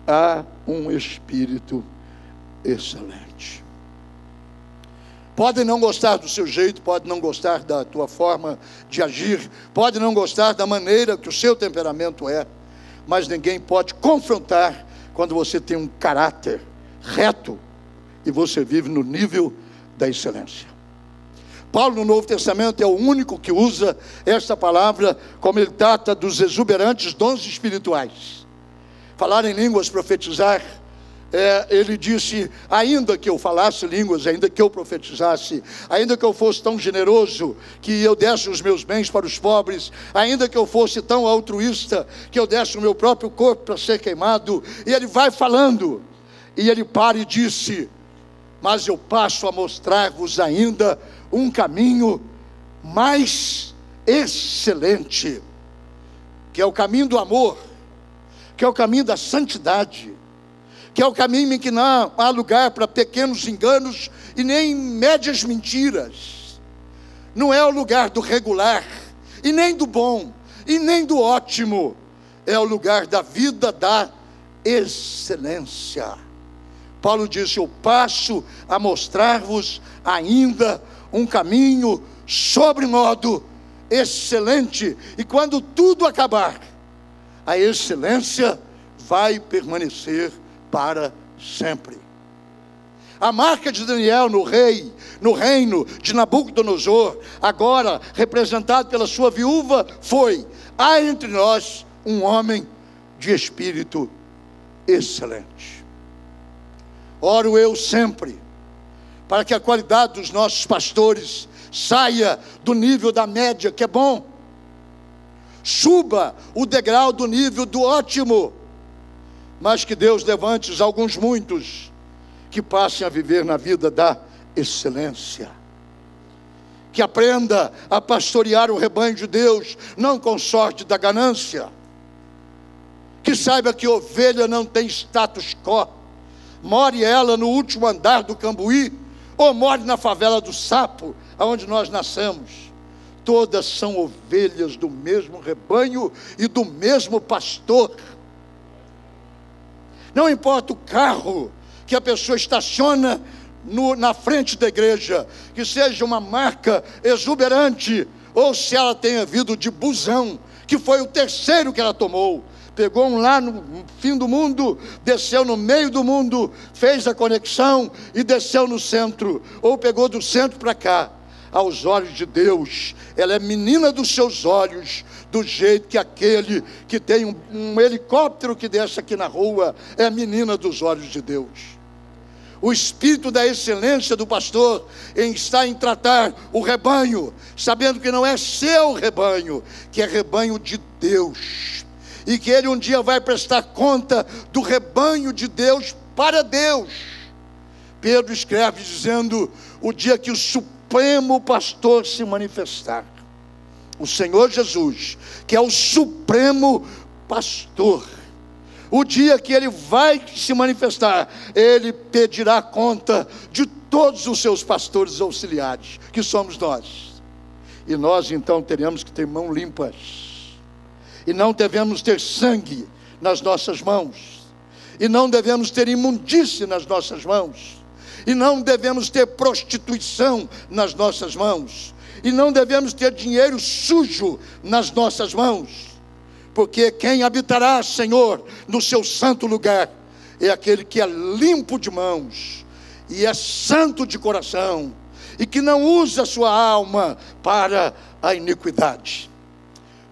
há um espírito excelente. Pode não gostar do seu jeito, pode não gostar da tua forma de agir, pode não gostar da maneira que o seu temperamento é, mas ninguém pode confrontar quando você tem um caráter reto e você vive no nível da excelência. Paulo no Novo Testamento é o único que usa esta palavra como ele trata dos exuberantes dons espirituais. Falar em línguas, profetizar, ele disse, ainda que eu falasse línguas, ainda que eu profetizasse, ainda que eu fosse tão generoso, que eu desse os meus bens para os pobres, ainda que eu fosse tão altruísta, que eu desse o meu próprio corpo para ser queimado, e ele vai falando, e ele para e disse, mas eu passo a mostrar-vos ainda um caminho mais excelente, que é o caminho do amor, que é o caminho da santidade, que é o caminho em que não há lugar para pequenos enganos e nem médias mentiras. Não é o lugar do regular, e nem do bom, e nem do ótimo. É o lugar da vida da excelência. Paulo disse, eu passo a mostrar-vos ainda um caminho sobremodo excelente. E quando tudo acabar, a excelência vai permanecer para sempre. A marca de Daniel no reino de Nabucodonosor, agora representado pela sua viúva, foi, há entre nós um homem de espírito excelente. Oro eu sempre, para que a qualidade dos nossos pastores saia do nível da média, que é bom, suba o degrau do nível do ótimo, mas que Deus levante alguns muitos, que passem a viver na vida da excelência, que aprenda a pastorear o rebanho de Deus, não com sorte da ganância, que saiba que ovelha não tem status quo, more ela no último andar do Cambuí, ou more na favela do Sapo, aonde nós nascemos, todas são ovelhas do mesmo rebanho e do mesmo pastor. Não importa o carro que a pessoa estaciona na frente da igreja, que seja uma marca exuberante, ou se ela tenha vindo de busão, que foi o terceiro que ela tomou, pegou um lá no fim do mundo, desceu no meio do mundo, fez a conexão e desceu no centro, ou pegou do centro para cá. Aos olhos de Deus, ela é menina dos seus olhos, do jeito que aquele que tem um helicóptero que desce aqui na rua, é menina dos olhos de Deus. O espírito da excelência do pastor está em tratar o rebanho, sabendo que não é seu rebanho, que é rebanho de Deus, e que ele um dia vai prestar conta do rebanho de Deus para Deus. Pedro escreve dizendo, o dia que o supremo pastor se manifestar, o Senhor Jesus, que é o supremo pastor, o dia que ele vai se manifestar, ele pedirá conta de todos os seus pastores auxiliares, que somos nós, e nós então teremos que ter mãos limpas, e não devemos ter sangue nas nossas mãos, e não devemos ter imundície nas nossas mãos, e não devemos ter prostituição nas nossas mãos, e não devemos ter dinheiro sujo nas nossas mãos, porque quem habitará, Senhor, no seu santo lugar, é aquele que é limpo de mãos, e é santo de coração, e que não usa a sua alma para a iniquidade.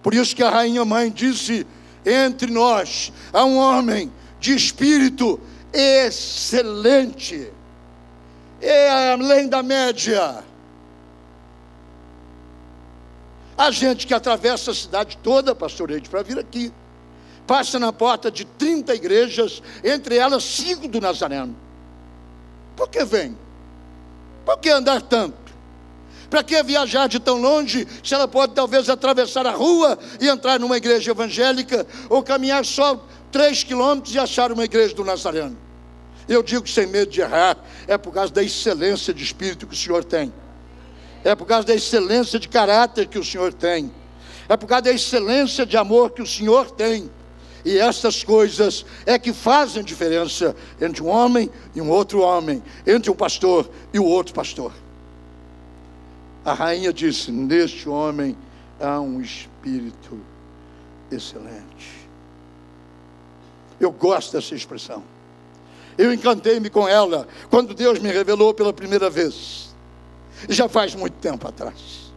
Por isso que a rainha mãe disse: entre nós há um homem de espírito excelente, é além da média. A gente que atravessa a cidade toda, pastor Eide, para vir aqui, passa na porta de 30 igrejas, entre elas 5 do Nazareno. Por que vem? Por que andar tanto? Para que viajar de tão longe, se ela pode talvez atravessar a rua e entrar numa igreja evangélica, ou caminhar só 3 quilômetros e achar uma igreja do Nazareno? Eu digo sem medo de errar, é por causa da excelência de espírito que o Senhor tem, é por causa da excelência de caráter que o Senhor tem, é por causa da excelência de amor que o Senhor tem. E estas coisas é que fazem diferença entre um homem e um outro homem, entre um pastor e o outro pastor. A rainha disse: neste homem há um espírito excelente. Eu gosto dessa expressão. Eu encantei-me com ela quando Deus me revelou pela primeira vez, já faz muito tempo atrás.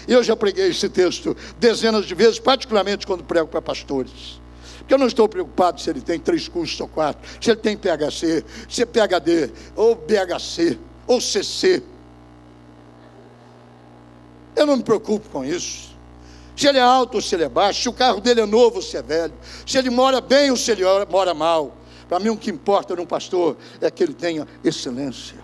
Eu já preguei esse texto dezenas de vezes, particularmente quando prego para pastores, porque eu não estou preocupado se ele tem 3 cursos ou 4, se ele tem PHC, se é PhD, ou BHC, ou CC. Eu não me preocupo com isso. Se ele é alto ou se ele é baixo, se o carro dele é novo ou se é velho, se ele mora bem ou se ele mora mal. Para mim o que importa num pastor é que ele tenha excelência.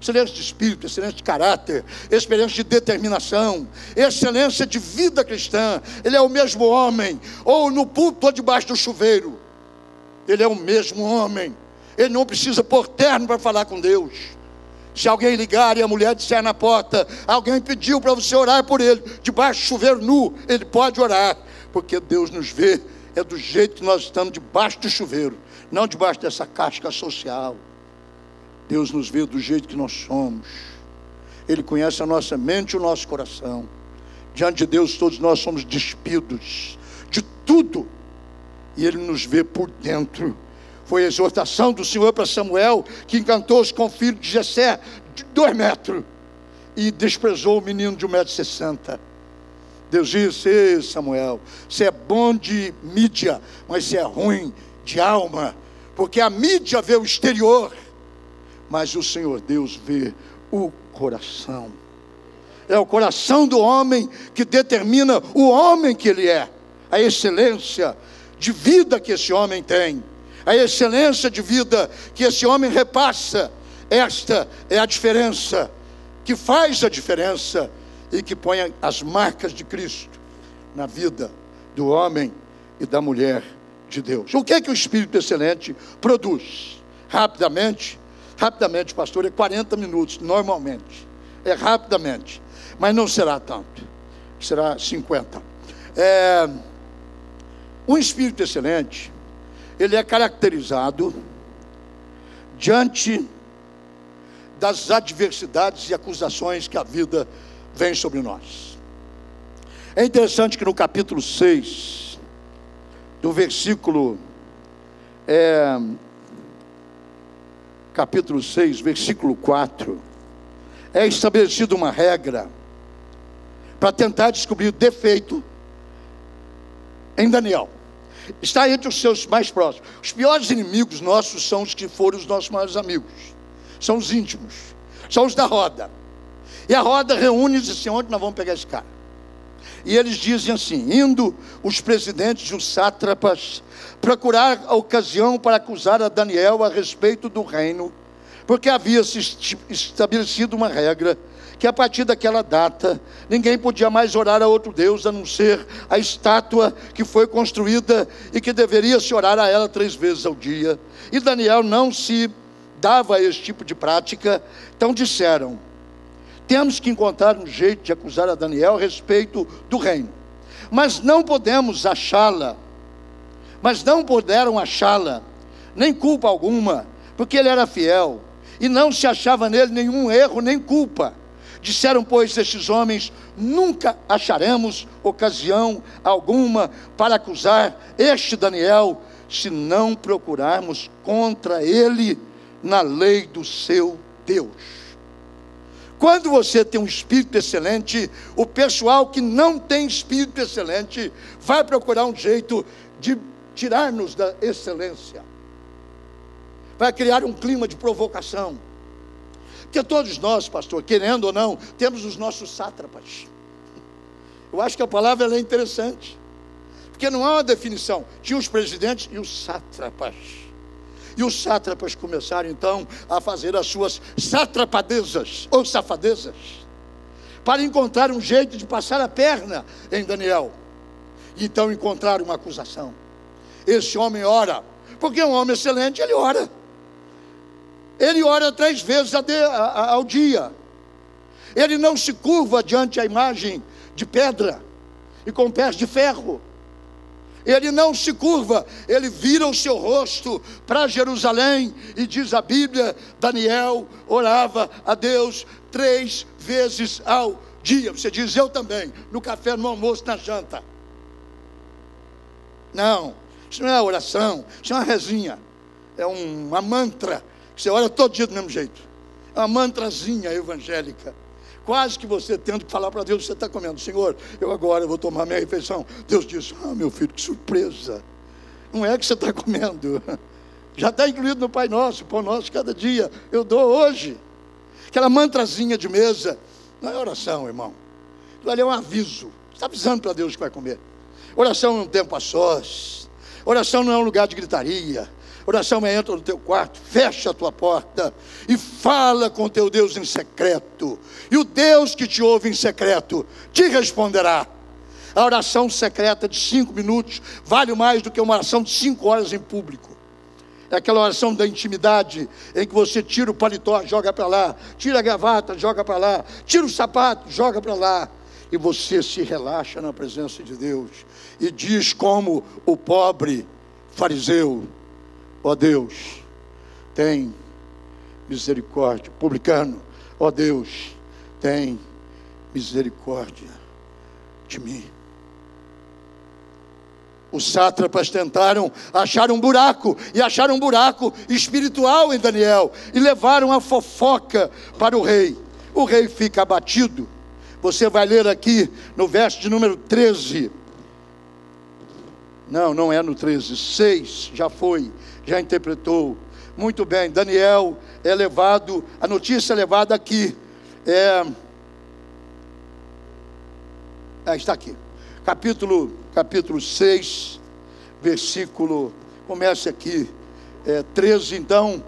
Excelência de espírito, excelência de caráter, excelência de determinação, excelência de vida cristã. Ele é o mesmo homem, ou no púlpito ou debaixo do chuveiro. Ele é o mesmo homem. Ele não precisa pôr terno para falar com Deus. Se alguém ligar e a mulher disser na porta: alguém pediu para você orar por ele, debaixo do chuveiro nu, ele pode orar, porque Deus nos vê é do jeito que nós estamos, debaixo do chuveiro, não debaixo dessa casca social. Deus nos vê do jeito que nós somos. Ele conhece a nossa mente e o nosso coração. Diante de Deus todos nós somos despidos de tudo, e Ele nos vê por dentro. Foi a exortação do Senhor para Samuel, que encantou-se com o filho de Jessé, de 2 metros, e desprezou o menino de 1,60 m. Deus disse: ei, Samuel, você é bom de mídia, mas você é ruim de alma, porque a mídia vê o exterior, mas o Senhor Deus vê o coração. É o coração do homem que determina o homem que ele é, a excelência de vida que esse homem tem, a excelência de vida que esse homem repassa. Esta é a diferença, que faz a diferença e que põe as marcas de Cristo na vida do homem e da mulher de Deus. O que é que o Espírito excelente produz? Rapidamente, pastor, é 40 minutos, normalmente. É rapidamente, mas não será tanto, será 50. Um Espírito excelente, ele é caracterizado diante das adversidades e acusações que a vida vem sobre nós. É interessante que no capítulo 6, do versículo capítulo 6, versículo 4, é estabelecida uma regra para tentar descobrir o defeito em Daniel. Está entre os seus mais próximos. Os piores inimigos nossos são os que foram os nossos maiores amigos, são os íntimos, são os da roda. E a roda reúne e diz assim: onde nós vamos pegar esse cara? E eles dizem assim: indo os presidentes e os sátrapas procurar a ocasião para acusar a Daniel a respeito do reino, porque havia se estabelecido uma regra, que a partir daquela data, ninguém podia mais orar a outro Deus, a não ser a estátua que foi construída e que deveria se orar a ela 3 vezes ao dia. E Daniel não se dava a esse tipo de prática. Então disseram: temos que encontrar um jeito de acusar a Daniel a respeito do reino, mas não podemos achá-la, não puderam achá-la, nem culpa alguma, porque ele era fiel, e não se achava nele nenhum erro, nem culpa. Disseram, pois, estes homens: nunca acharemos ocasião alguma para acusar este Daniel, se não procurarmos contra ele na lei do seu Deus. Quando você tem um espírito excelente, o pessoal que não tem espírito excelente vai procurar um jeito de tirar-nos da excelência. Vai criar um clima de provocação. Porque todos nós, pastor, querendo ou não, temos os nossos sátrapas. Eu acho que a palavra ela é interessante. Porque não há uma definição. Tinha os presidentes e os sátrapas. E os sátrapas começaram então a fazer as suas satrapadezas ou safadezas, para encontrar um jeito de passar a perna em Daniel. E então encontraram uma acusação. Esse homem ora, porque é um homem excelente, ele ora. Ele ora 3 vezes ao dia. Ele não se curva diante a imagem de pedra e com pés de ferro. Ele não se curva, ele vira o seu rosto para Jerusalém. E diz a Bíblia, Daniel orava a Deus 3 vezes ao dia. Você diz, eu também, no café, no almoço, na janta. Não, isso não é oração, isso é uma rezinha. É uma mantra, que você ora todo dia do mesmo jeito. É uma mantrazinha evangélica. Quase que você tendo que falar para Deus, você está comendo, Senhor, eu agora vou tomar minha refeição. Deus diz, meu filho, que surpresa. Não é que você está comendo, já está incluído no Pai Nosso, Pão Nosso cada dia, eu dou hoje. Aquela mantrazinha de mesa, não é oração, irmão. Aquilo ali é um aviso, você está avisando para Deus que vai comer. Oração é um tempo a sós, oração não é um lugar de gritaria. Oração é: entra no teu quarto, fecha a tua porta e fala com teu Deus em secreto, e o Deus que te ouve em secreto te responderá. A oração secreta de 5 minutos vale mais do que uma oração de 5 horas em público. É aquela oração da intimidade, em que você tira o paletó, joga para lá, tira a gravata, joga para lá, tira o sapato, joga para lá, e você se relaxa na presença de Deus e diz como o pobre fariseu: ó Deus, tem misericórdia. Publicano: ó Deus, tem misericórdia de mim. Os sátrapas tentaram achar um buraco, e acharam um buraco espiritual em Daniel, e levaram a fofoca para o rei. O rei fica abatido. Você vai ler aqui no verso de número 13. Não é no 13, 6, já foi, já interpretou. Muito bem, Daniel é levado, a notícia é levada aqui. Está aqui, capítulo 6, versículo, começa aqui, 13, então.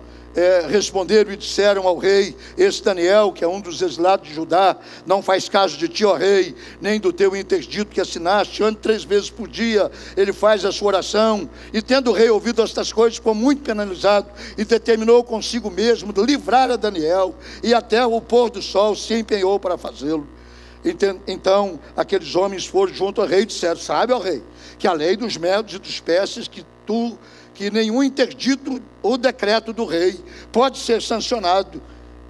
Responderam e disseram ao rei: esse Daniel, que é um dos exilados de Judá, não faz caso de ti, ó rei, nem do teu interdito que assinaste. Ande 3 vezes por dia, ele faz a sua oração. E tendo o rei ouvido estas coisas, ficou muito penalizado, e determinou consigo mesmo de livrar a Daniel, e até o pôr do sol se empenhou para fazê-lo. Então aqueles homens foram junto ao rei e disseram: sabe, ó rei, que a lei dos medos e dos persas, que nenhum interdito ou decreto do rei pode ser sancionado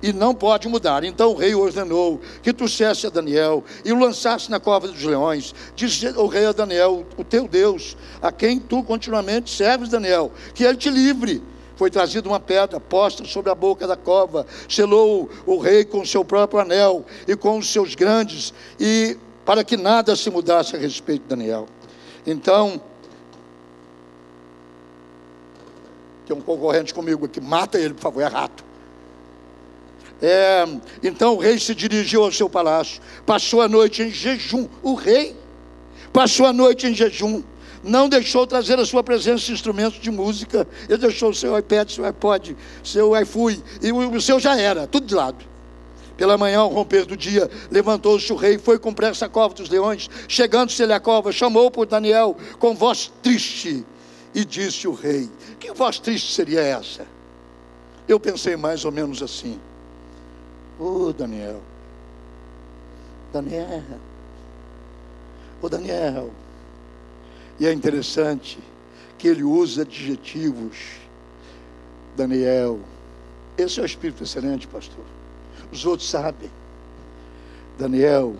e não pode mudar. Então o rei ordenou que trouxesse a Daniel e o lançasse na cova dos leões. Disse o rei a Daniel: o teu Deus, a quem tu continuamente serves, Daniel, que ele te livre. Foi trazida uma pedra, posta sobre a boca da cova, selou o rei com o seu próprio anel e com os seus grandes, e para que nada se mudasse a respeito de Daniel. Então, tem um concorrente comigo aqui, mata ele, por favor, é rato. Então o rei se dirigiu ao seu palácio, passou a noite em jejum. O rei passou a noite em jejum, não deixou trazer à sua presença instrumentos de música. Ele deixou o seu iPad, seu iPod, seu iFui, e o seu já era, tudo de lado. Pela manhã, ao romper do dia, levantou-se o rei, foi com pressa à cova dos leões. Chegando-se ele à cova, chamou por Daniel com voz triste, e disse o rei: que voz triste seria essa? Eu pensei mais ou menos assim: Daniel, Daniel. E é interessante que ele usa adjetivos. Daniel, esse é o espírito excelente, pastor. Os outros sabem. Daniel,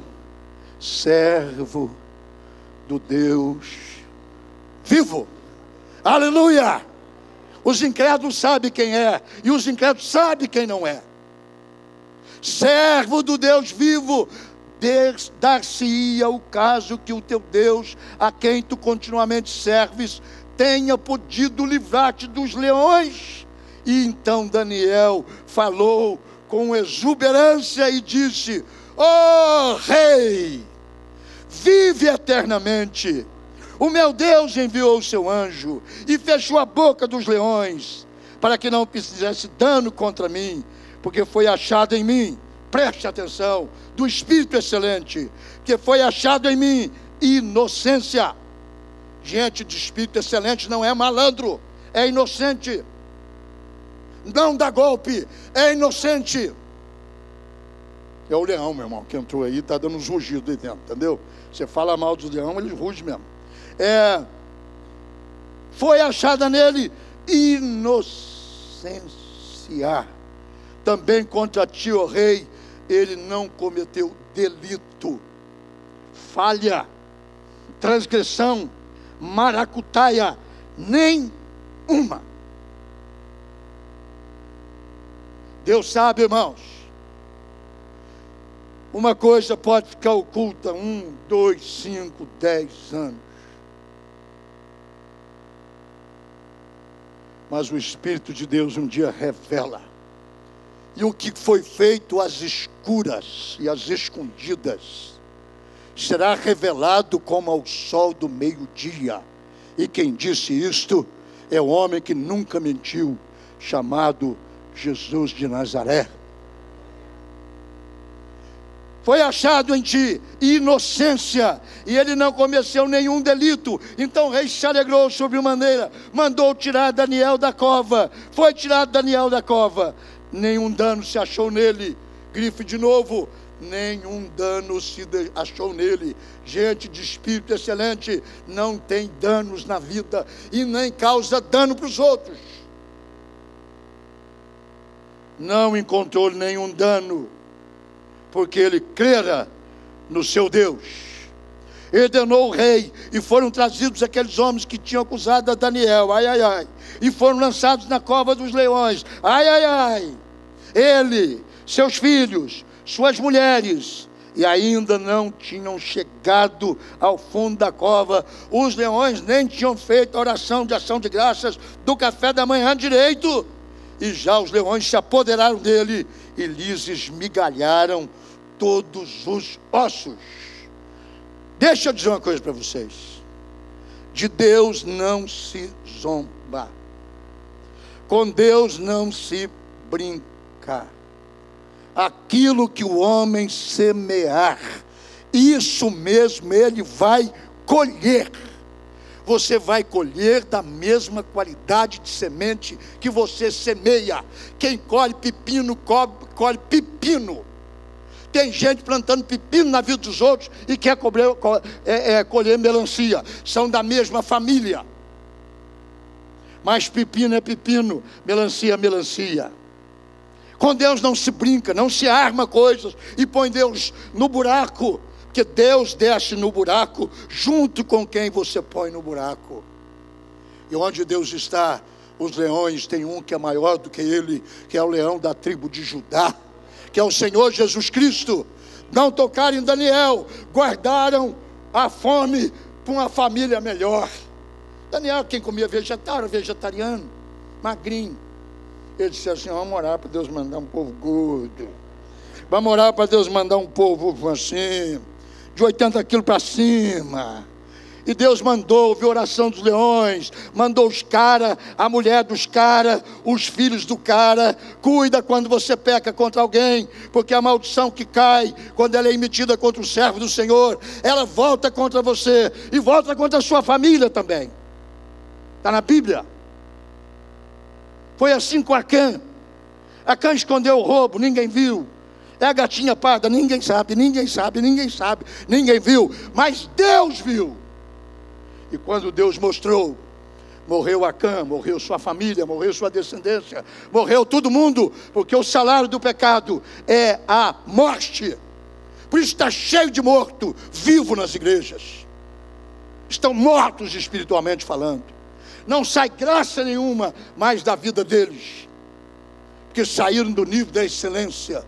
servo do Deus vivo. Aleluia! Os incrédulos sabem quem é, e os incrédulos sabem quem não é. Servo do Deus vivo, dar-se-ia o caso que o teu Deus, a quem tu continuamente serves, tenha podido livrar-te dos leões. E então Daniel falou com exuberância e disse: ó rei, vive eternamente. O meu Deus enviou o seu anjo e fechou a boca dos leões, para que não fizesse dano contra mim, porque foi achado em mim, preste atenção, do Espírito excelente, que foi achado em mim inocência. Gente de Espírito excelente não é malandro, é inocente. Não dá golpe, é inocente. É o leão, meu irmão, que entrou aí, está dando uns rugidos aí dentro, entendeu? Você fala mal dos leões, eles rugem mesmo. Foi achada nele inocência. Também contra ti, ó rei, ele não cometeu delito, falha, transgressão, maracutaia, nem uma. Deus sabe, irmãos, uma coisa pode ficar oculta 1, 2, 5, 10 anos, mas o Espírito de Deus um dia revela. E o que foi feito às escuras e às escondidas será revelado como ao sol do meio-dia. E quem disse isto é o homem que nunca mentiu, chamado Jesus de Nazaré. Foi achado em ti inocência, e ele não cometeu nenhum delito. Então o rei se alegrou sobremaneira, mandou tirar Daniel da cova. Foi tirado Daniel da cova, nenhum dano se achou nele. Grife de novo: nenhum dano se achou nele. Gente de espírito excelente não tem danos na vida e nem causa dano para os outros. Não encontrou nenhum dano, porque ele crera no seu Deus. Ordenou o rei, e foram trazidos aqueles homens que tinham acusado a Daniel, ai, ai, ai, e foram lançados na cova dos leões, ai, ai, ai. Ele, seus filhos, suas mulheres, e ainda não tinham chegado ao fundo da cova. Os leões nem tinham feito a oração de ação de graças do café da manhã direito, e já os leões se apoderaram dele e lhes esmigalharam todos os ossos. Deixa eu dizer uma coisa para vocês: de Deus não se zomba, com Deus não se brinca. Aquilo que o homem semear, isso mesmo ele vai colher. Você vai colher da mesma qualidade de semente que você semeia. Quem colhe pepino, colhe pepino. Tem gente plantando pepino na vida dos outros e quer colher melancia. São da mesma família, mas pepino é pepino, melancia é melancia. Com Deus não se brinca, não se arma coisas e põe Deus no buraco, porque Deus desce no buraco junto com quem você põe no buraco. E onde Deus está, os leões, tem um que é maior do que ele, que é o leão da tribo de Judá, que é o Senhor Jesus Cristo. Não tocaram em Daniel, guardaram a fome para uma família melhor. Daniel, quem comia vegetariano, magrinho. Ele disse assim: vamos orar para Deus mandar um povo gordo, vamos orar para Deus mandar um povo assim, de 80 quilos para cima. E Deus mandou ouvir a oração dos leões, mandou os caras, a mulher dos caras, os filhos do cara. Cuida quando você peca contra alguém, porque a maldição que cai quando ela é emitida contra o servo do Senhor, ela volta contra você e volta contra a sua família também. Está na Bíblia. Foi assim com Acã. Acã escondeu o roubo, ninguém viu. É a gatinha parda, ninguém sabe, ninguém viu, mas Deus viu. E quando Deus mostrou, morreu Acã, morreu sua família, morreu sua descendência, morreu todo mundo, porque o salário do pecado é a morte. Por isso está cheio de morto vivo nas igrejas. Estão mortos espiritualmente falando. Não sai graça nenhuma mais da vida deles, porque saíram do nível da excelência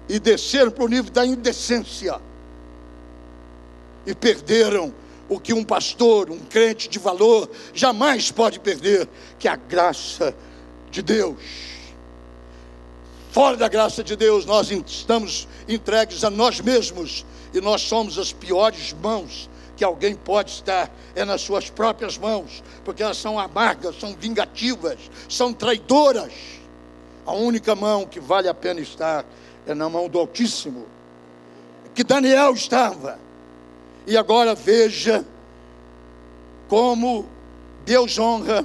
e desceram para o nível da indecência, e perderam o que um pastor, um crente de valor jamais pode perder, que é a graça de Deus. Fora da graça de Deus, nós estamos entregues a nós mesmos, e nós somos as piores mãos que alguém pode estar, é nas suas próprias mãos, porque elas são amargas, são vingativas, são traidoras. A única mão que vale a pena estar é na mão do Altíssimo, que Daniel estava. E agora veja como Deus honra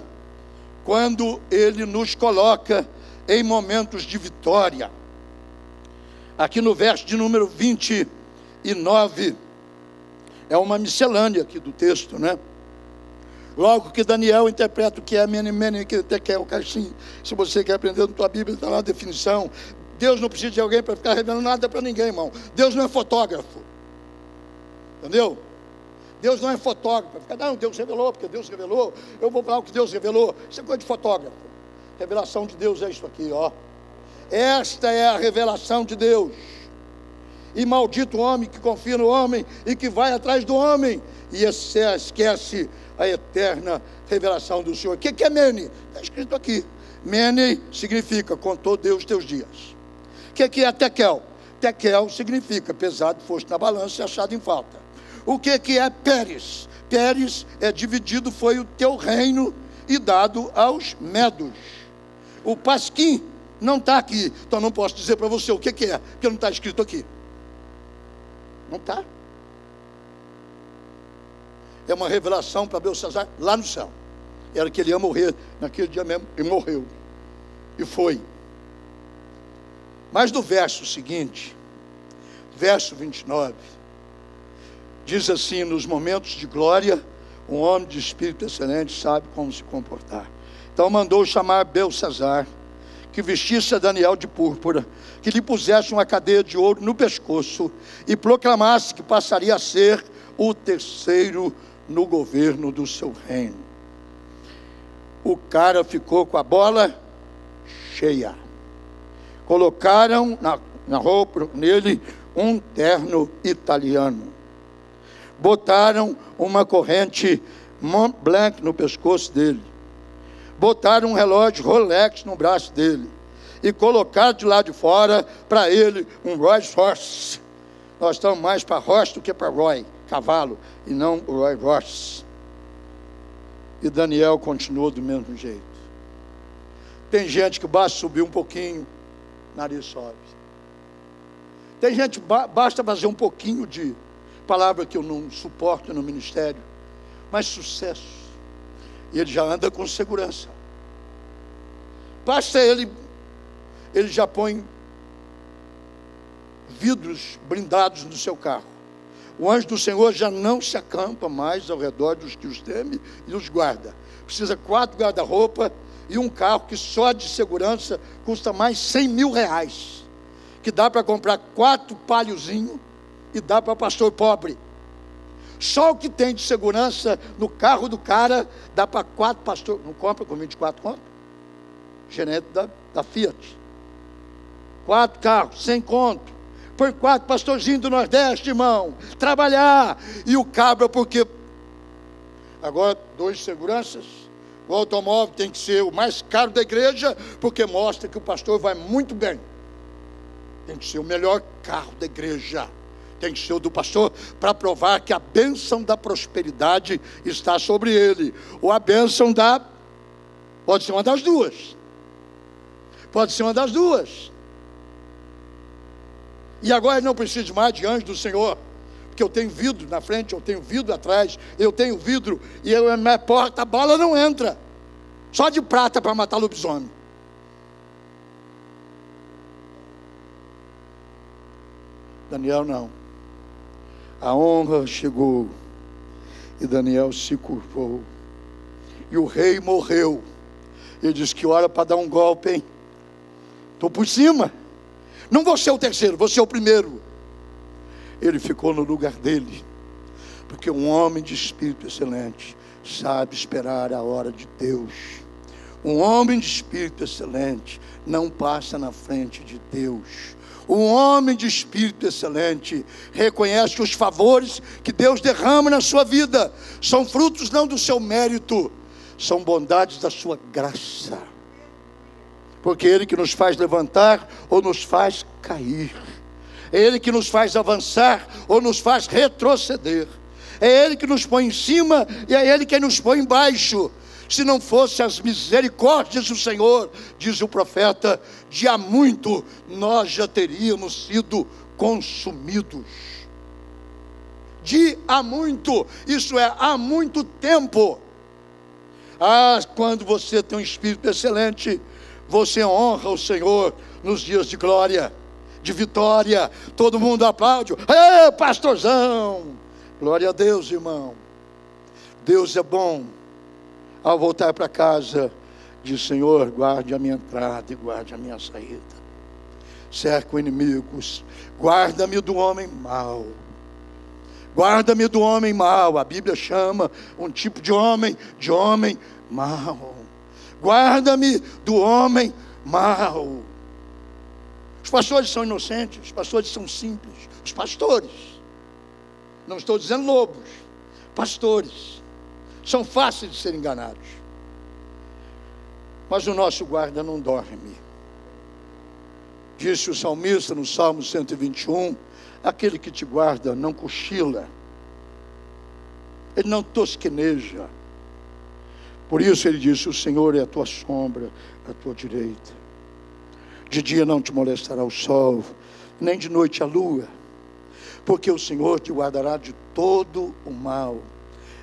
quando Ele nos coloca em momentos de vitória. Aqui no verso de número 29, é uma miscelânea aqui do texto, né? Logo que Daniel interpreta o que é Mene, que Tekel, Cachim. Se você quer aprender na tua Bíblia, está lá a definição. Deus não precisa de alguém para ficar revelando nada para ninguém, irmão. Deus não é fotógrafo. Entendeu? Deus não é fotógrafo. Fica, não, Deus revelou, porque Deus revelou. Eu vou falar o que Deus revelou. Isso é coisa de fotógrafo. Revelação de Deus é isso aqui, ó. Esta é a revelação de Deus. E maldito o homem que confia no homem e que vai atrás do homem e esquece a eterna revelação do Senhor. O que é Mene? Está escrito aqui. Mene significa contou Deus teus dias. O que é Tekel? Tekel significa pesado foste na balança e achado em falta. O que é Pérez? Pérez é dividido, foi o teu reino e dado aos medos. O Pasquim não está aqui, então não posso dizer para você o que é, porque não está escrito aqui. Não está. É uma revelação para Belsazar lá no céu. Era que ele ia morrer naquele dia mesmo, e morreu. E foi. Mas no verso seguinte, verso 29, diz assim: nos momentos de glória, um homem de espírito excelente sabe como se comportar. Então mandou chamar Belsazar, que vestisse a Daniel de púrpura, que lhe pusesse uma cadeia de ouro no pescoço e proclamasse que passaria a ser o terceiro no governo do seu reino. O cara ficou com a bola cheia. Colocaram na roupa nele um terno italiano. Botaram uma corrente Mont Blanc no pescoço dele. Botaram um relógio Rolex no braço dele. E colocaram de lá de fora para ele um Rolls Royce. Nós estamos mais para Royce do que para Roy, cavalo, e não o Rolls Royce. E Daniel continuou do mesmo jeito. Tem gente que basta subir um pouquinho, nariz sobe. Tem gente que basta fazer um pouquinho de palavra que eu não suporto no ministério, mas sucesso. E ele já anda com segurança. Basta ele já põe vidros blindados no seu carro. O anjo do Senhor já não se acampa mais ao redor dos que os temem e os guarda. Precisa 4 guarda-roupa e um carro que só de segurança custa mais 100 mil reais. Que dá para comprar 4 paliozinhos e dá para pastor pobre. Só o que tem de segurança no carro do cara dá para 4 pastores. Não compra com 24 conto? Gerente da Fiat. 4 carros, 100 conto. Por 4 pastorzinhos do Nordeste, irmão. Trabalhar. E o cabra, porque agora 2 seguranças. O automóvel tem que ser o mais caro da igreja, porque mostra que o pastor vai muito bem. Tem que ser o melhor carro da igreja. Tem que ser o do pastor, para provar que a bênção da prosperidade está sobre ele. Ou a bênção pode ser uma das duas. Pode ser uma das duas. E agora não preciso mais de anjo do Senhor, porque eu tenho vidro na frente, eu tenho vidro atrás, eu tenho vidro, e na minha porta a bala não entra. Só de prata para matar lobisomem. Daniel não. A honra chegou e Daniel se curvou. E o rei morreu. Ele disse que hora para dar um golpe, hein? Estou por cima. Não vou ser o terceiro, vou ser o primeiro. ele ficou no lugar dele. Porque um homem de espírito excelente sabe esperar a hora de Deus. Um homem de espírito excelente não passa na frente de Deus. Um homem de espírito excelente reconhece que os favores que Deus derrama na sua vida são frutos não do seu mérito, são bondades da sua graça. Porque é Ele que nos faz levantar ou nos faz cair. É Ele que nos faz avançar ou nos faz retroceder. É Ele que nos põe em cima e é Ele que nos põe embaixo. Se não fosse as misericórdias do Senhor, diz o profeta, de há muito nós já teríamos sido consumidos. De há muito, isso é, há muito tempo. Quando você tem um espírito excelente, você honra o Senhor nos dias de glória, de vitória. Todo mundo aplaude. Ei, pastorzão! Glória a Deus, irmão. Deus é bom. Ao voltar para casa, diz: Senhor, guarde a minha entrada e guarde a minha saída. Cerco inimigos. Guarda-me do homem mau. Guarda-me do homem mau. A Bíblia chama um tipo de homem mau. Guarda-me do homem mau. Os pastores são inocentes, os pastores são simples. Os pastores, não estou dizendo lobos, pastores, são fáceis de ser enganados. Mas o nosso guarda não dorme. Disse o salmista no Salmo 121, aquele que te guarda não cochila, ele não tosqueneja. Por isso ele disse: o Senhor é a tua sombra, a tua direita. De dia não te molestará o sol, nem de noite a lua, porque o Senhor te guardará de todo o mal.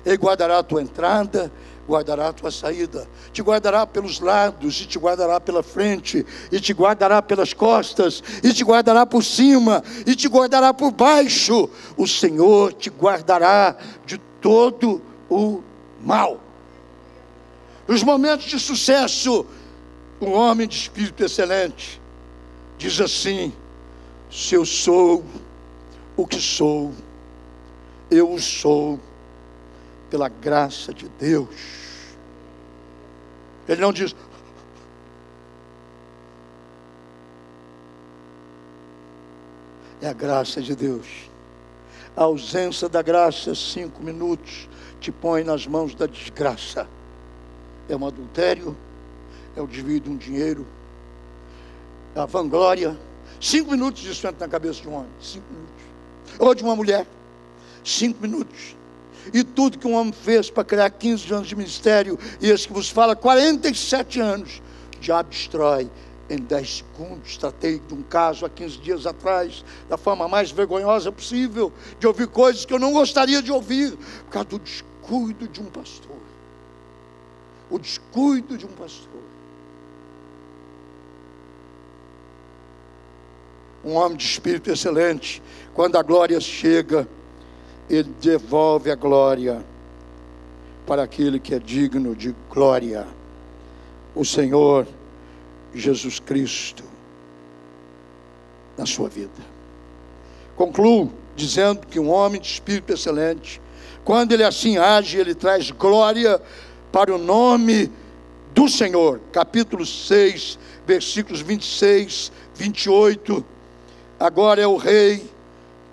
Ele guardará a tua entrada, guardará a tua saída, te guardará pelos lados, e te guardará pela frente, e te guardará pelas costas, e te guardará por cima, e te guardará por baixo. O Senhor te guardará de todo o mal. Nos momentos de sucesso, um homem de espírito excelente diz assim: se eu sou o que sou, eu o sou pela graça de Deus. Ele não diz: é a graça de Deus. A ausência da graça, 5 minutos, te põe nas mãos da desgraça. É um adultério, é o desvio de um dinheiro, é a vanglória. 5 minutos isso entra na cabeça de um homem, 5 minutos. Ou de uma mulher, 5 minutos. E tudo que um homem fez para criar 15 anos de ministério, e esse que vos fala, 47 anos, o diabo destrói em 10 segundos. Tratei de um caso há 15 dias atrás, da forma mais vergonhosa possível, de ouvir coisas que eu não gostaria de ouvir, por causa do descuido de um pastor. O descuido de um pastor. Um homem de espírito excelente, quando a glória chega, ele devolve a glória para aquele que é digno de glória, o Senhor Jesus Cristo, na sua vida. Concluo dizendo que um homem de espírito excelente, quando ele assim age, ele traz glória para o nome do Senhor. Capítulo 6, versículos 26, 28. Agora é o rei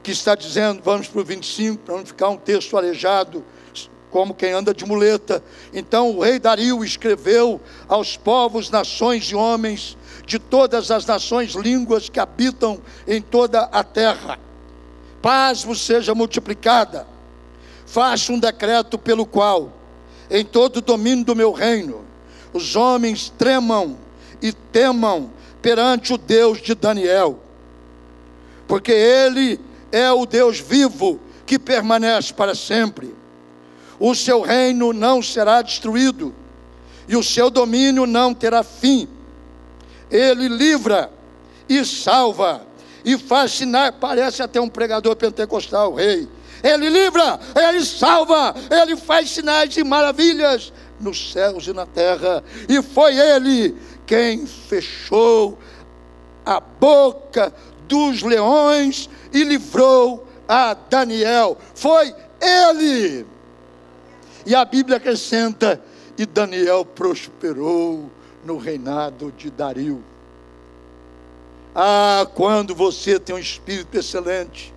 que está dizendo, vamos para o 25, para não ficar um texto aleijado, como quem anda de muleta. Então o rei Dario escreveu aos povos, nações e homens de todas as nações, línguas que habitam em toda a terra: paz vos seja multiplicada. Faço um decreto pelo qual, em todo o domínio do meu reino, os homens tremam e temam perante o Deus de Daniel, porque Ele é o Deus vivo que permanece para sempre. O seu reino não será destruído, e o seu domínio não terá fim. Ele livra e salva, e faz sinais. Parece até um pregador pentecostal, o rei. Ele livra, ele salva, ele faz sinais e maravilhas nos céus e na terra. E foi ele quem fechou a boca dos leões e livrou a Daniel. Foi ele. E a Bíblia acrescenta: e Daniel prosperou no reinado de Dario. Quando você tem um espírito excelente,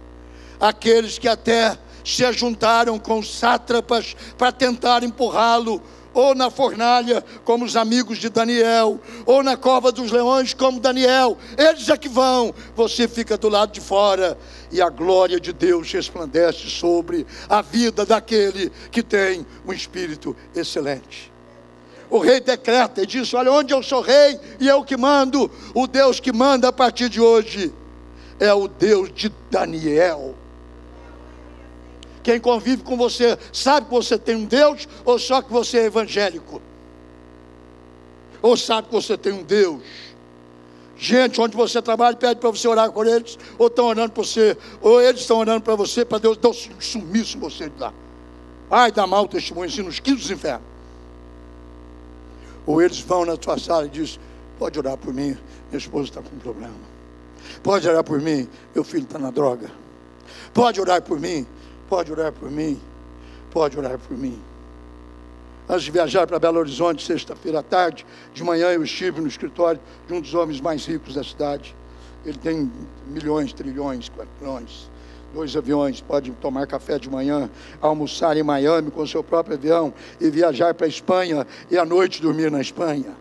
aqueles que até se ajuntaram com os sátrapas para tentar empurrá-lo, ou na fornalha, como os amigos de Daniel, ou na cova dos leões, como Daniel, eles é que vão, você fica do lado de fora, e a glória de Deus resplandece sobre a vida daquele que tem um espírito excelente. O rei decreta e diz: olha, onde eu sou rei e eu que mando. O Deus que manda a partir de hoje é o Deus de Daniel. Quem convive com você sabe que você tem um Deus, ou só que você é evangélico? Ou sabe que você tem um Deus? Gente, onde você trabalha, pede para você orar por eles, ou estão orando por você, ou eles estão orando para você, para Deus dar um sumiço em você de lá. Ai, dá mau testemunho assim nos quintos dos infernos. Ou eles vão na tua sala e dizem: pode orar por mim, minha esposa está com um problema. Pode orar por mim, meu filho está na droga. Pode orar por mim, pode orar por mim, pode orar por mim. Antes de viajar para Belo Horizonte, sexta-feira à tarde, de manhã eu estive no escritório de um dos homens mais ricos da cidade. Ele tem milhões, trilhões, quadrilhões, 2 aviões, pode tomar café de manhã, almoçar em Miami com seu próprio avião e viajar para a Espanha e à noite dormir na Espanha.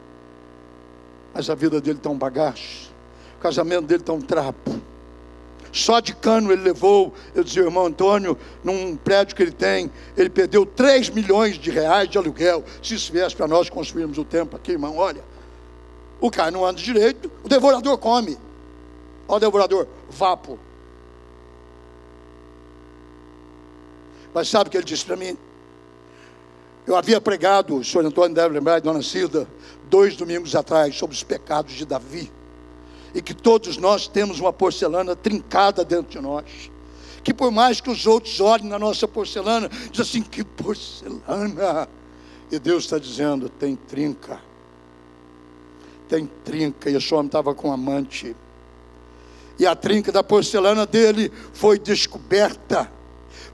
Mas a vida dele está um bagaço, o casamento dele está um trapo. Só de cano ele levou, eu dizia, o irmão Antônio, num prédio que ele tem, ele perdeu 3 milhões de reais de aluguel. Se isso viesse para nós construirmos o templo aqui, irmão, olha, o cara não anda direito, o devorador come. Olha o devorador, vapo. Mas sabe o que ele disse para mim? Eu havia pregado, o senhor Antônio deve lembrar, dona Cida, 2 domingos atrás, sobre os pecados de Davi. E que todos nós temos uma porcelana trincada dentro de nós. Que por mais que os outros olhem na nossa porcelana, dizem assim: que porcelana. E Deus está dizendo: tem trinca. Tem trinca. E esse homem estava com um amante. E a trinca da porcelana dele foi descoberta.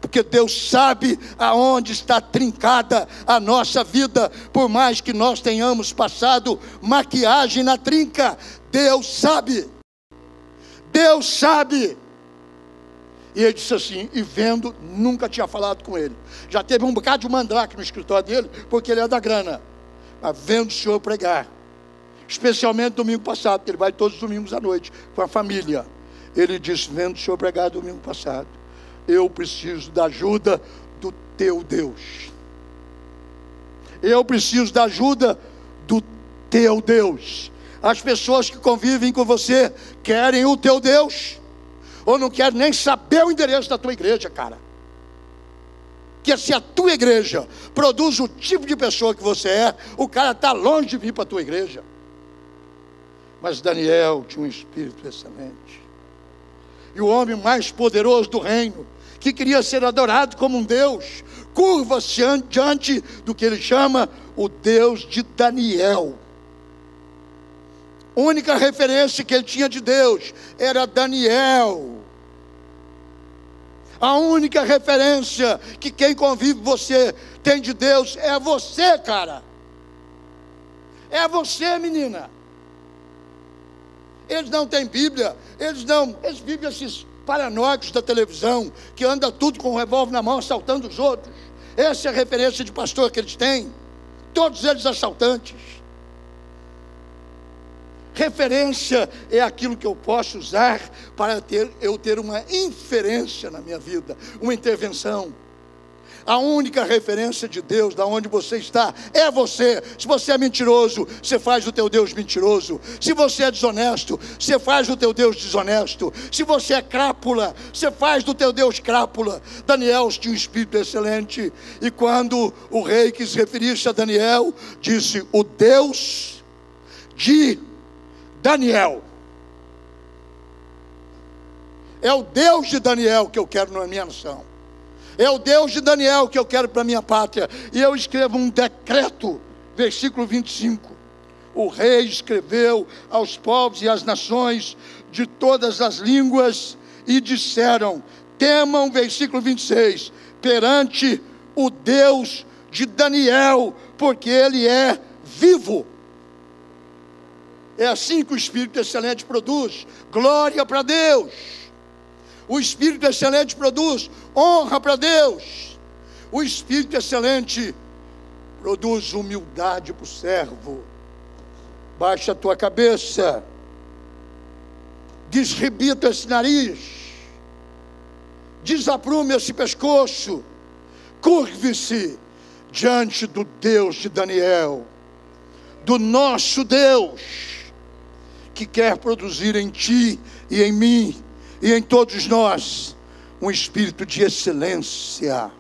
Porque Deus sabe aonde está trincada a nossa vida. Por mais que nós tenhamos passado maquiagem na trinca, Deus sabe. Deus sabe. E ele disse assim, e vendo, nunca tinha falado com ele. Já teve um bocado de mandrake no escritório dele, porque ele é da grana. Mas vendo o senhor pregar, especialmente domingo passado, porque ele vai todos os domingos à noite com a família. Ele disse, vendo o senhor pregar domingo passado, eu preciso da ajuda do teu Deus. Eu preciso da ajuda do teu Deus. As pessoas que convivem com você querem o teu Deus, ou não querem nem saber o endereço da tua igreja, cara. Que se a tua igreja produz o tipo de pessoa que você é, o cara está longe de vir para a tua igreja. Mas Daniel tinha um espírito excelente. E o homem mais poderoso do reino, que queria ser adorado como um Deus, curva-se diante do que ele chama o Deus de Daniel. A única referência que ele tinha de Deus era Daniel. A única referência que quem convive você tem de Deus é você, cara. É você, menina. Eles não têm Bíblia, eles vivem esses paranoicos da televisão, que anda tudo com um revólver na mão, assaltando os outros. Essa é a referência de pastor que eles têm. Todos eles assaltantes. Referência é aquilo que eu posso usar para eu ter uma inferência na minha vida, uma intervenção. A única referência de Deus, da onde você está, é você. Se você é mentiroso, você faz o teu Deus mentiroso. Se você é desonesto, você faz o teu Deus desonesto. Se você é crápula, você faz do teu Deus crápula. Daniel tinha um espírito excelente. E quando o rei quis referir-se a Daniel, disse, o Deus de Daniel. É o Deus de Daniel que eu quero na minha nação. É o Deus de Daniel que eu quero para a minha pátria. E eu escrevo um decreto, versículo 25. O rei escreveu aos povos e às nações de todas as línguas e disseram, temam, versículo 26, perante o Deus de Daniel, porque ele é vivo. É assim que o Espírito Excelente produz glória para Deus. O Espírito Excelente produz honra para Deus. O Espírito Excelente produz humildade para o servo. Baixa a tua cabeça, desrebita esse nariz, desaprume esse pescoço, curve-se diante do Deus de Daniel, do nosso Deus, que quer produzir em ti e em mim e em todos nós um espírito de excelência,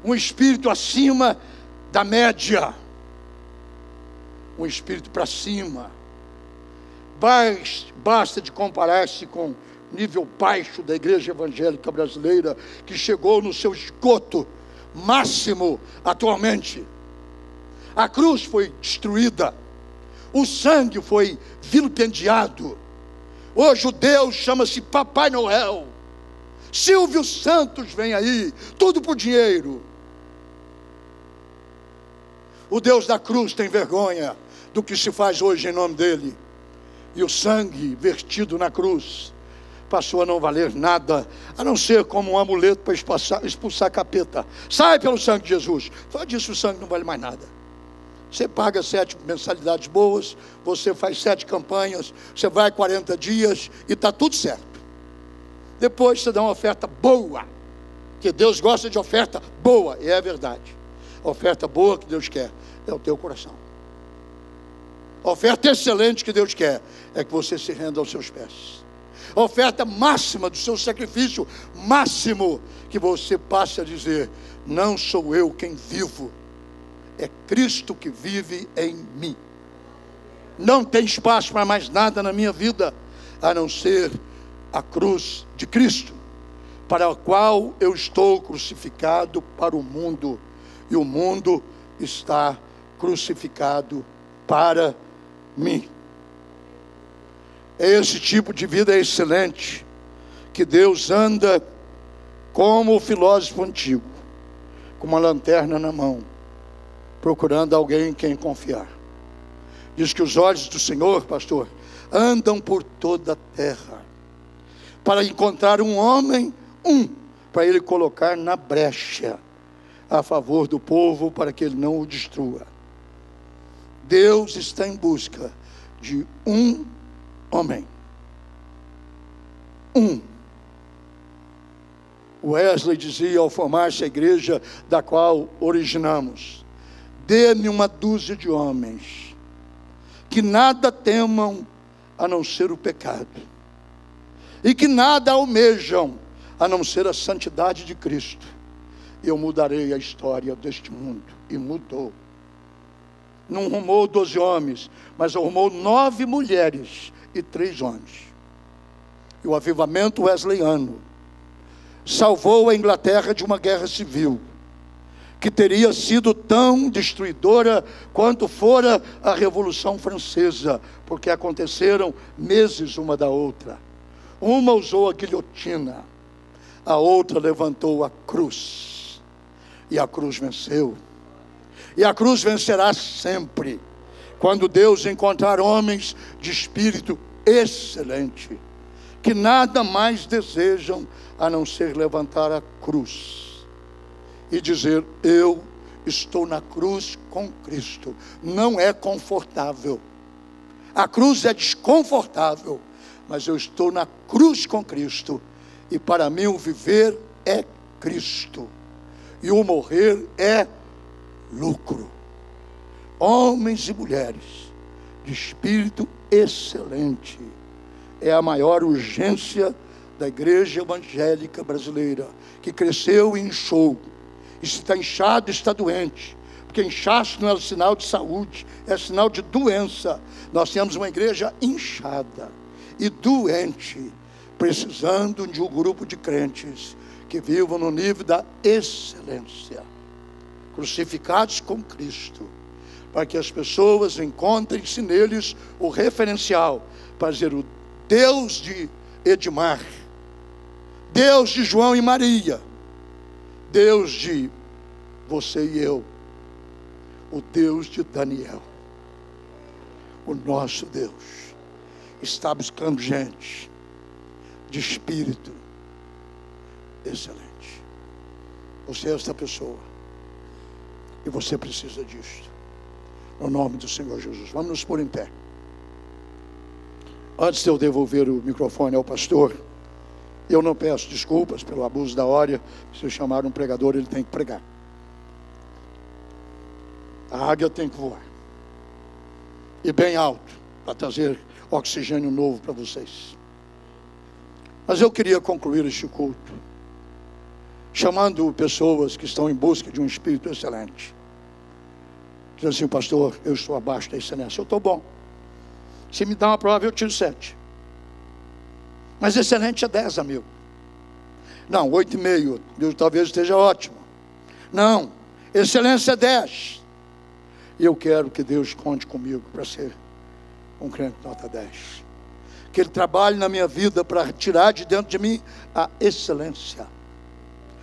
um espírito acima da média, um espírito para cima. Basta de comparar-se com o nível baixo da igreja evangélica brasileira, que chegou no seu esgoto máximo atualmente. A cruz foi destruída, o sangue foi vilipendiado. Hoje o Deus chama-se Papai Noel. Silvio Santos vem aí, tudo por dinheiro. O Deus da cruz tem vergonha do que se faz hoje em nome dele. E o sangue vertido na cruz passou a não valer nada, a não ser como um amuleto para expulsar capeta. Sai pelo sangue de Jesus. Só disso o sangue não vale mais nada. Você paga 7 mensalidades boas, você faz 7 campanhas, você vai 40 dias e está tudo certo. Depois você dá uma oferta boa, que Deus gosta de oferta boa, e é verdade. A oferta boa que Deus quer é o teu coração. A oferta excelente que Deus quer é que você se renda aos seus pés. A oferta máxima do seu sacrifício máximo, que você passe a dizer: não sou eu quem vivo, é Cristo que vive em mim. Não tem espaço para mais nada na minha vida, a não ser a cruz de Cristo, para a qual eu estou crucificado para o mundo, e o mundo está crucificado para mim. Esse tipo de vida é excelente, que Deus anda como o filósofo antigo, com uma lanterna na mão, procurando alguém em quem confiar. Diz que os olhos do Senhor, pastor, andam por toda a terra, para encontrar um homem, para ele colocar na brecha, a favor do povo, para que ele não o destrua. Deus está em busca de um homem. Wesley dizia ao formar-se a igreja da qual originamos: dê-me uma dúzia de homens que nada temam a não ser o pecado, e que nada almejam a não ser a santidade de Cristo. Eu mudarei a história deste mundo. E mudou. Não arrumou 12 homens, mas arrumou 9 mulheres e 3 homens. E o avivamento wesleyano salvou a Inglaterra de uma guerra civil, que teria sido tão destruidora quanto fora a Revolução Francesa, porque aconteceram meses uma da outra. Uma usou a guilhotina, a outra levantou a cruz, e a cruz venceu. E a cruz vencerá sempre, quando Deus encontrar homens de espírito excelente, que nada mais desejam a não ser levantar a cruz e dizer: eu estou na cruz com Cristo. Não é confortável, a cruz é desconfortável, mas eu estou na cruz com Cristo, e para mim o viver é Cristo, e o morrer é lucro. Homens e mulheres de espírito excelente é a maior urgência da igreja evangélica brasileira, que cresceu e inchou. E se está inchado, está doente, porque inchaço não é sinal de saúde, é sinal de doença. Nós temos uma igreja inchada e doente, precisando de um grupo de crentes que vivam no nível da excelência, crucificados com Cristo, para que as pessoas encontrem-se neles o referencial, para dizer: o Deus de Edmar Deus de João e Maria, Deus de você e eu, o Deus de Daniel, o nosso Deus, está buscando gente de espírito excelente. Você é esta pessoa, e você precisa disso, no nome do Senhor Jesus. Vamos nos pôr em pé. Antes de eu devolver o microfone ao pastor, eu não peço desculpas pelo abuso da hora. Se chamar um pregador, ele tem que pregar. A águia tem que voar, e bem alto, para trazer oxigênio novo para vocês. Mas eu queria concluir este culto chamando pessoas que estão em busca de um espírito excelente. Diz assim: pastor, eu estou abaixo da excelência. Eu estou bom. Se me dá uma prova, eu tiro 7. Mas excelente é 10, amigo. Não, 8,5. Deus talvez esteja ótimo. Não, excelência é 10. E eu quero que Deus conte comigo para ser um crente nota 10. Que Ele trabalhe na minha vida para tirar de dentro de mim a excelência,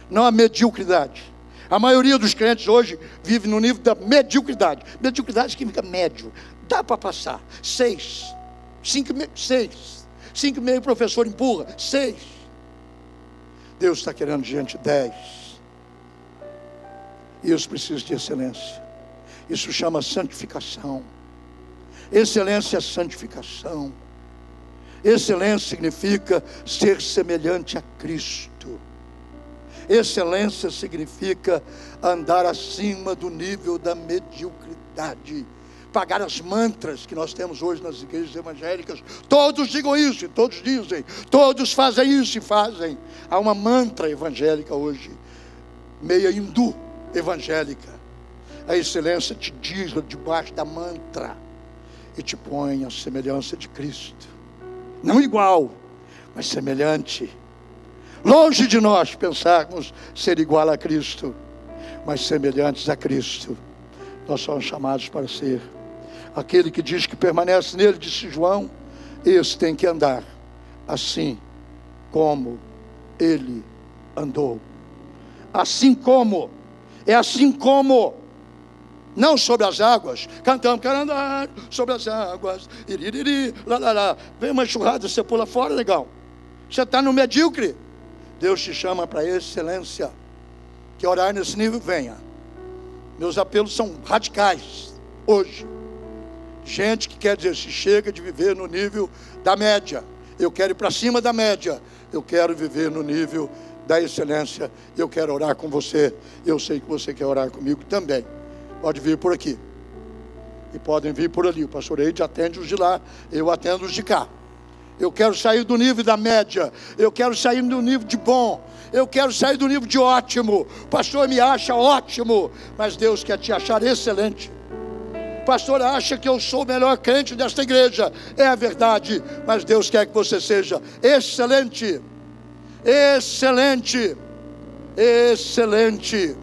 não a mediocridade. A maioria dos crentes hoje vive no nível da mediocridade. Mediocridade significa médio. Dá para passar. 6. 5,5. 6. 5,5 professor empurra. 6. Deus está querendo gente 10. E eu preciso de excelência. Isso chama santificação. Excelência é santificação. Excelência significa ser semelhante a Cristo. Excelência significa andar acima do nível da mediocridade. Pagar as mantras que nós temos hoje nas igrejas evangélicas. Todos digam isso, e todos dizem. Todos fazem isso e fazem. Há uma mantra evangélica hoje, meia hindu evangélica. A excelência te diz debaixo da mantra e te põe à semelhança de Cristo. Não igual, mas semelhante. Longe de nós pensarmos ser igual a Cristo, mas semelhantes a Cristo. Nós somos chamados para ser. Aquele que diz que permanece nele, disse João, esse tem que andar assim como ele andou. Assim como, é assim como, não sobre as águas. Cantamos, quero andar sobre as águas, iririri, lá, lá, lá. Vem uma enxurrada, você pula fora, legal. Você está no medíocre. Deus te chama para excelência. Que orar nesse nível, venha. Meus apelos são radicais hoje. Gente que quer dizer, se chega de viver no nível da média. Eu quero ir para cima da média. Eu quero viver no nível da excelência. Eu quero orar com você. Eu sei que você quer orar comigo também. Pode vir por aqui. E podem vir por ali. O pastor Eide atende os de lá, eu atendo os de cá. Eu quero sair do nível da média. Eu quero sair do nível de bom. Eu quero sair do nível de ótimo. O pastor me acha ótimo, mas Deus quer te achar excelente. O pastor acha que eu sou o melhor crente desta igreja. É a verdade, mas Deus quer que você seja excelente. Excelente. Excelente.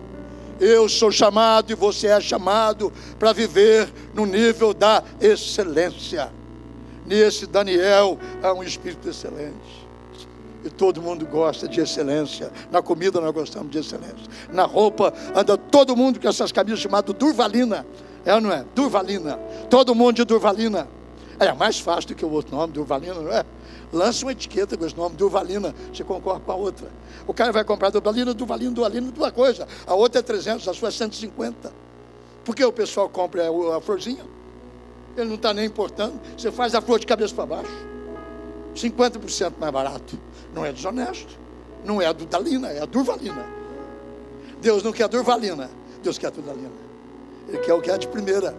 Eu sou chamado e você é chamado para viver no nível da excelência. Nesse Daniel há um espírito excelente. E todo mundo gosta de excelência. Na comida nós gostamos de excelência. Na roupa anda todo mundo com essas camisas chamadas Durvalina. É ou não é? Durvalina. Todo mundo de Durvalina. É mais fácil do que o outro nome, Durvalina, não é? Lança uma etiqueta com esse nome, Durvalina. Você concorda com a outra. O cara vai comprar Durvalina, duas coisas. A outra é 300, a sua é 150. Por que o pessoal compra a florzinha? Ele não está nem importando. Você faz a flor de cabeça para baixo. 50% mais barato. Não é desonesto. Não é a Dudalina, é a Durvalina. Deus não quer a Durvalina. Deus quer a Dudalina. Ele quer o que é de primeira.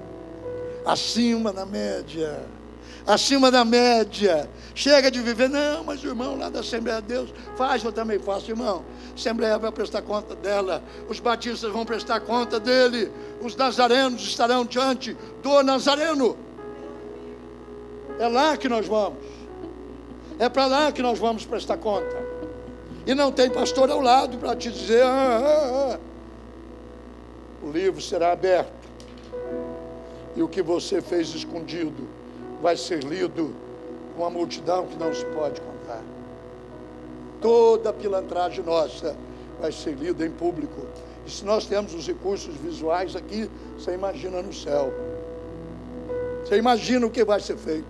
Acima da média. Acima da média. Chega de viver, não, mas o irmão lá da Assembleia de Deus faz, eu também faço, irmão. A Assembleia vai prestar conta dela. Os batistas vão prestar conta dele. Os nazarenos estarão diante do Nazareno. É lá que nós vamos. É para lá que nós vamos prestar conta. E não tem pastor ao lado para te dizer, O livro será aberto. E o que você fez escondido vai ser lido com uma multidão que não se pode contar. toda a pilantragem nossa vai ser lida em público. E se nós temos os recursos visuais aqui, você imagina no céu. Você imagina o que vai ser feito.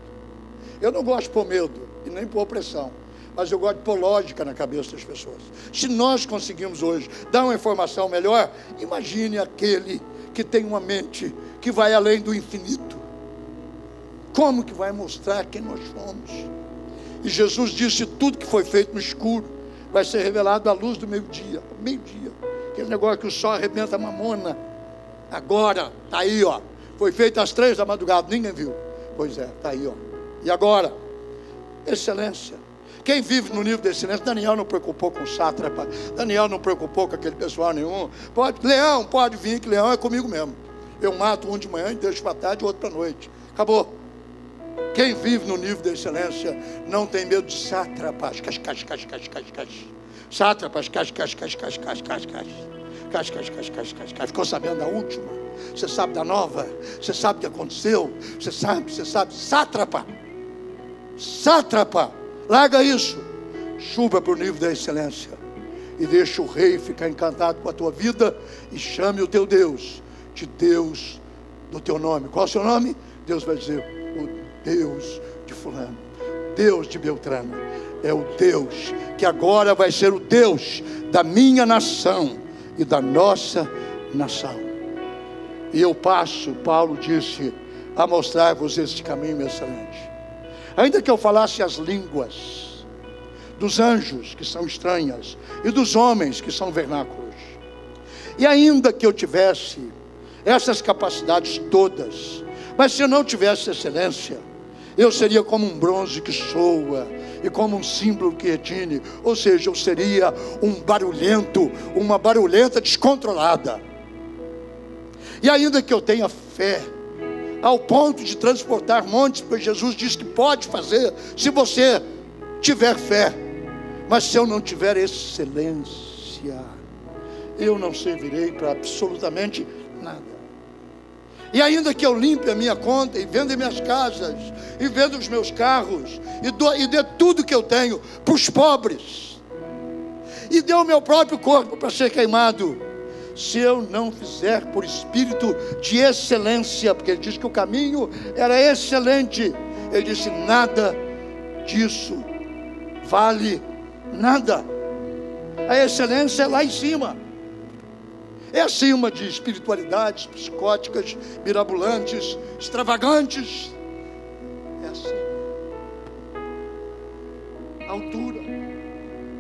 Eu não gosto de pôr medo e nem pôr pressão, mas eu gosto de pôr lógica na cabeça das pessoas. Se nós conseguimos hoje dar uma informação melhor, imagine aquele que tem uma mente que vai além do infinito. Como que vai mostrar quem nós somos? E Jesus disse: tudo que foi feito no escuro vai ser revelado à luz do meio-dia. Meio-dia, aquele negócio que o sol arrebenta a mamona. Agora, está aí, ó. Foi feito às 3 da madrugada, ninguém viu. Pois é, está aí, ó. E agora? Excelência. Quem vive no nível de excelência? Daniel não preocupou com sátrapa, Daniel não preocupou com aquele pessoal nenhum. Leão, pode vir, que leão é comigo mesmo. Eu mato um de manhã e deixo para tarde e outro para noite. Acabou. Quem vive no nível de excelência não tem medo de sátrapas. Sátrapas, ficou sabendo da última? Você sabe da nova? Você sabe o que aconteceu? Você sabe, sátrapa. Sátrapa, larga isso. Suba para o nível da excelência e deixa o rei ficar encantado com a tua vida. E chame o teu Deus de Deus do teu nome. Qual é o seu nome? Deus vai dizer: o Deus de fulano, Deus de Beltrano. É o Deus que agora vai ser o Deus da minha nação e da nossa nação. E eu passo, Paulo disse, a mostrar-vos este caminho excelente. Ainda que eu falasse as línguas dos anjos, que são estranhas, e dos homens, que são vernáculos, e ainda que eu tivesse essas capacidades todas, mas se eu não tivesse excelência, eu seria como um bronze que soa, e como um símbolo que retine. Ou seja, eu seria um barulhento, uma barulhenta descontrolada. E ainda que eu tenha fé, ao ponto de transportar montes, porque Jesus disse que pode fazer, se você tiver fé. Mas se eu não tiver excelência, eu não servirei para absolutamente nada. E ainda que eu limpe a minha conta, e venda minhas casas, e venda os meus carros, e dê tudo que eu tenho para os pobres, e dê o meu próprio corpo para ser queimado, se eu não fizer por espírito de excelência, porque ele disse que o caminho era excelente, ele disse: nada disso vale nada. A excelência é lá em cima. É acima de espiritualidades psicóticas, mirabolantes, extravagantes. É assim. Altura,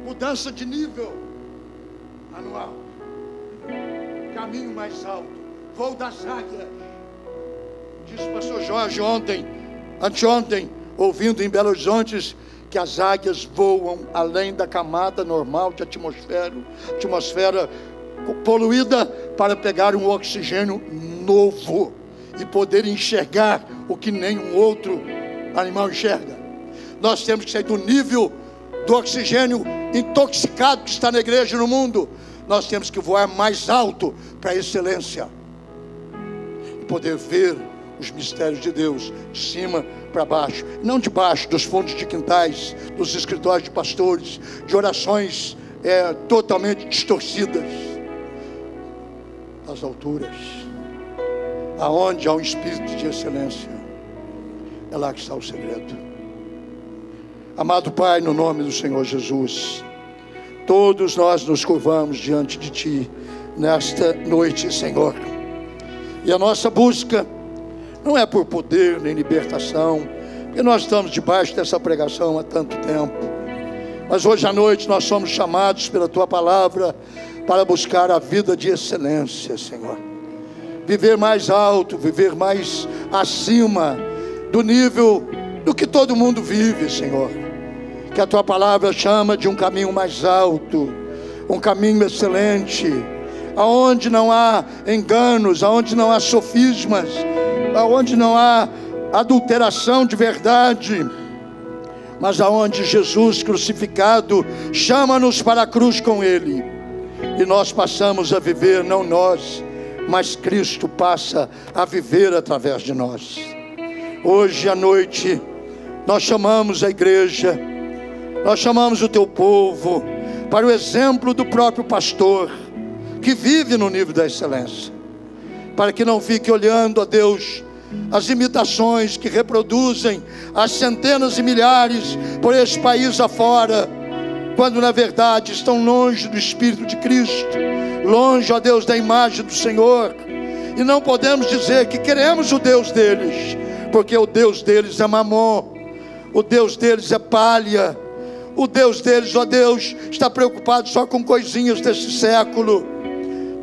mudança de nível anual, caminho mais alto, voo das águias. Disse o pastor Jorge anteontem, ouvindo em Belo Horizonte, que as águias voam além da camada normal de atmosfera poluída, para pegar um oxigênio novo e poder enxergar o que nenhum outro animal enxerga. Nós temos que sair do nível do oxigênio intoxicado que está na igreja e no mundo. Nós temos que voar mais alto para a excelência e poder ver os mistérios de Deus de cima para baixo, não de baixo dos fundos de quintais, dos escritórios de pastores, de orações totalmente distorcidas. As alturas, aonde há um espírito de excelência, é lá que está o segredo. Amado Pai, no nome do Senhor Jesus, todos nós nos curvamos diante de Ti nesta noite, Senhor, e a nossa busca não é por poder nem libertação, porque nós estamos debaixo dessa pregação há tanto tempo, mas hoje à noite nós somos chamados pela Tua palavra para buscar a vida de excelência, Senhor. Viver mais alto, viver mais acima do nível do que todo mundo vive, Senhor. Que a Tua palavra chama de um caminho mais alto, um caminho excelente, aonde não há enganos, aonde não há sofismas, aonde não há adulteração de verdade, mas aonde Jesus crucificado chama-nos para a cruz com Ele. E nós passamos a viver, não nós, mas Cristo passa a viver através de nós. Hoje à noite, nós chamamos a igreja Nós chamamos o teu povo para o exemplo do próprio pastor, que vive no nível da excelência, para que não fique olhando, ó Deus, as imitações que reproduzem as centenas e milhares por esse país afora, quando na verdade estão longe do Espírito de Cristo, longe, ó Deus, da imagem do Senhor. E não podemos dizer que queremos o Deus deles, porque o Deus deles é Mamon, o Deus deles é palha, o Deus deles, ó Deus, está preocupado só com coisinhas desse século.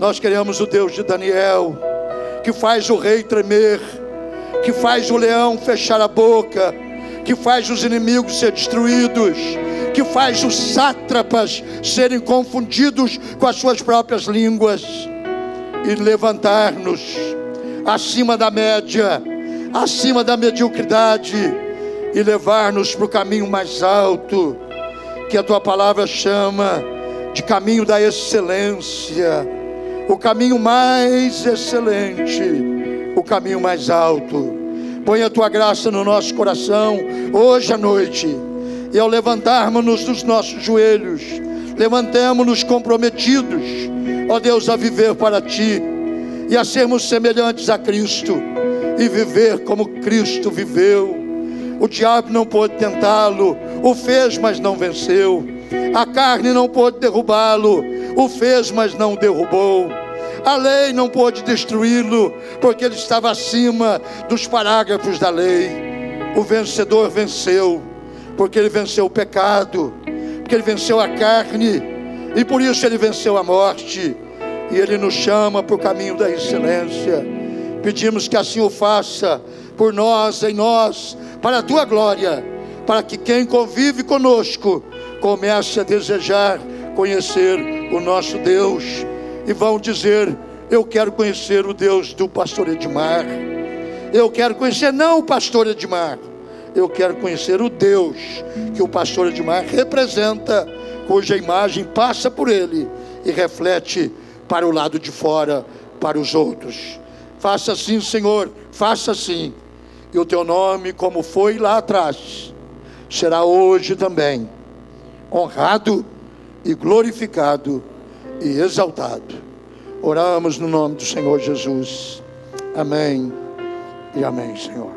Nós queremos o Deus de Daniel, que faz o rei tremer, que faz o leão fechar a boca, que faz os inimigos ser destruídos, que faz os sátrapas serem confundidos com as suas próprias línguas, e levantar-nos acima da média, acima da mediocridade, e levar-nos para o caminho mais alto, que a tua palavra chama de caminho da excelência, o caminho mais excelente, o caminho mais alto. Põe a tua graça no nosso coração hoje à noite, e ao levantarmos-nos dos nossos joelhos, levantemos-nos comprometidos, ó Deus, a viver para ti, e a sermos semelhantes a Cristo, e viver como Cristo viveu. O diabo não pôde tentá-lo, o fez, mas não venceu. A carne não pôde derrubá-lo, o fez, mas não derrubou. A lei não pôde destruí-lo, porque ele estava acima dos parágrafos da lei. O vencedor venceu, porque ele venceu o pecado, porque ele venceu a carne, e por isso ele venceu a morte. E ele nos chama para o caminho da excelência. Pedimos que assim o faça por nós, em nós, para a tua glória, para que quem convive conosco comece a desejar conhecer o nosso Deus, e vão dizer: eu quero conhecer o Deus do pastor Edmar. Eu quero conhecer não o pastor Edmar, eu quero conhecer o Deus que o pastor Edmar representa, cuja imagem passa por ele e reflete para o lado de fora, para os outros. Faça assim, Senhor, faça assim, e o teu nome, como foi lá atrás, será hoje também honrado e glorificado e exaltado. Oramos no nome do Senhor Jesus. Amém e amém, Senhor.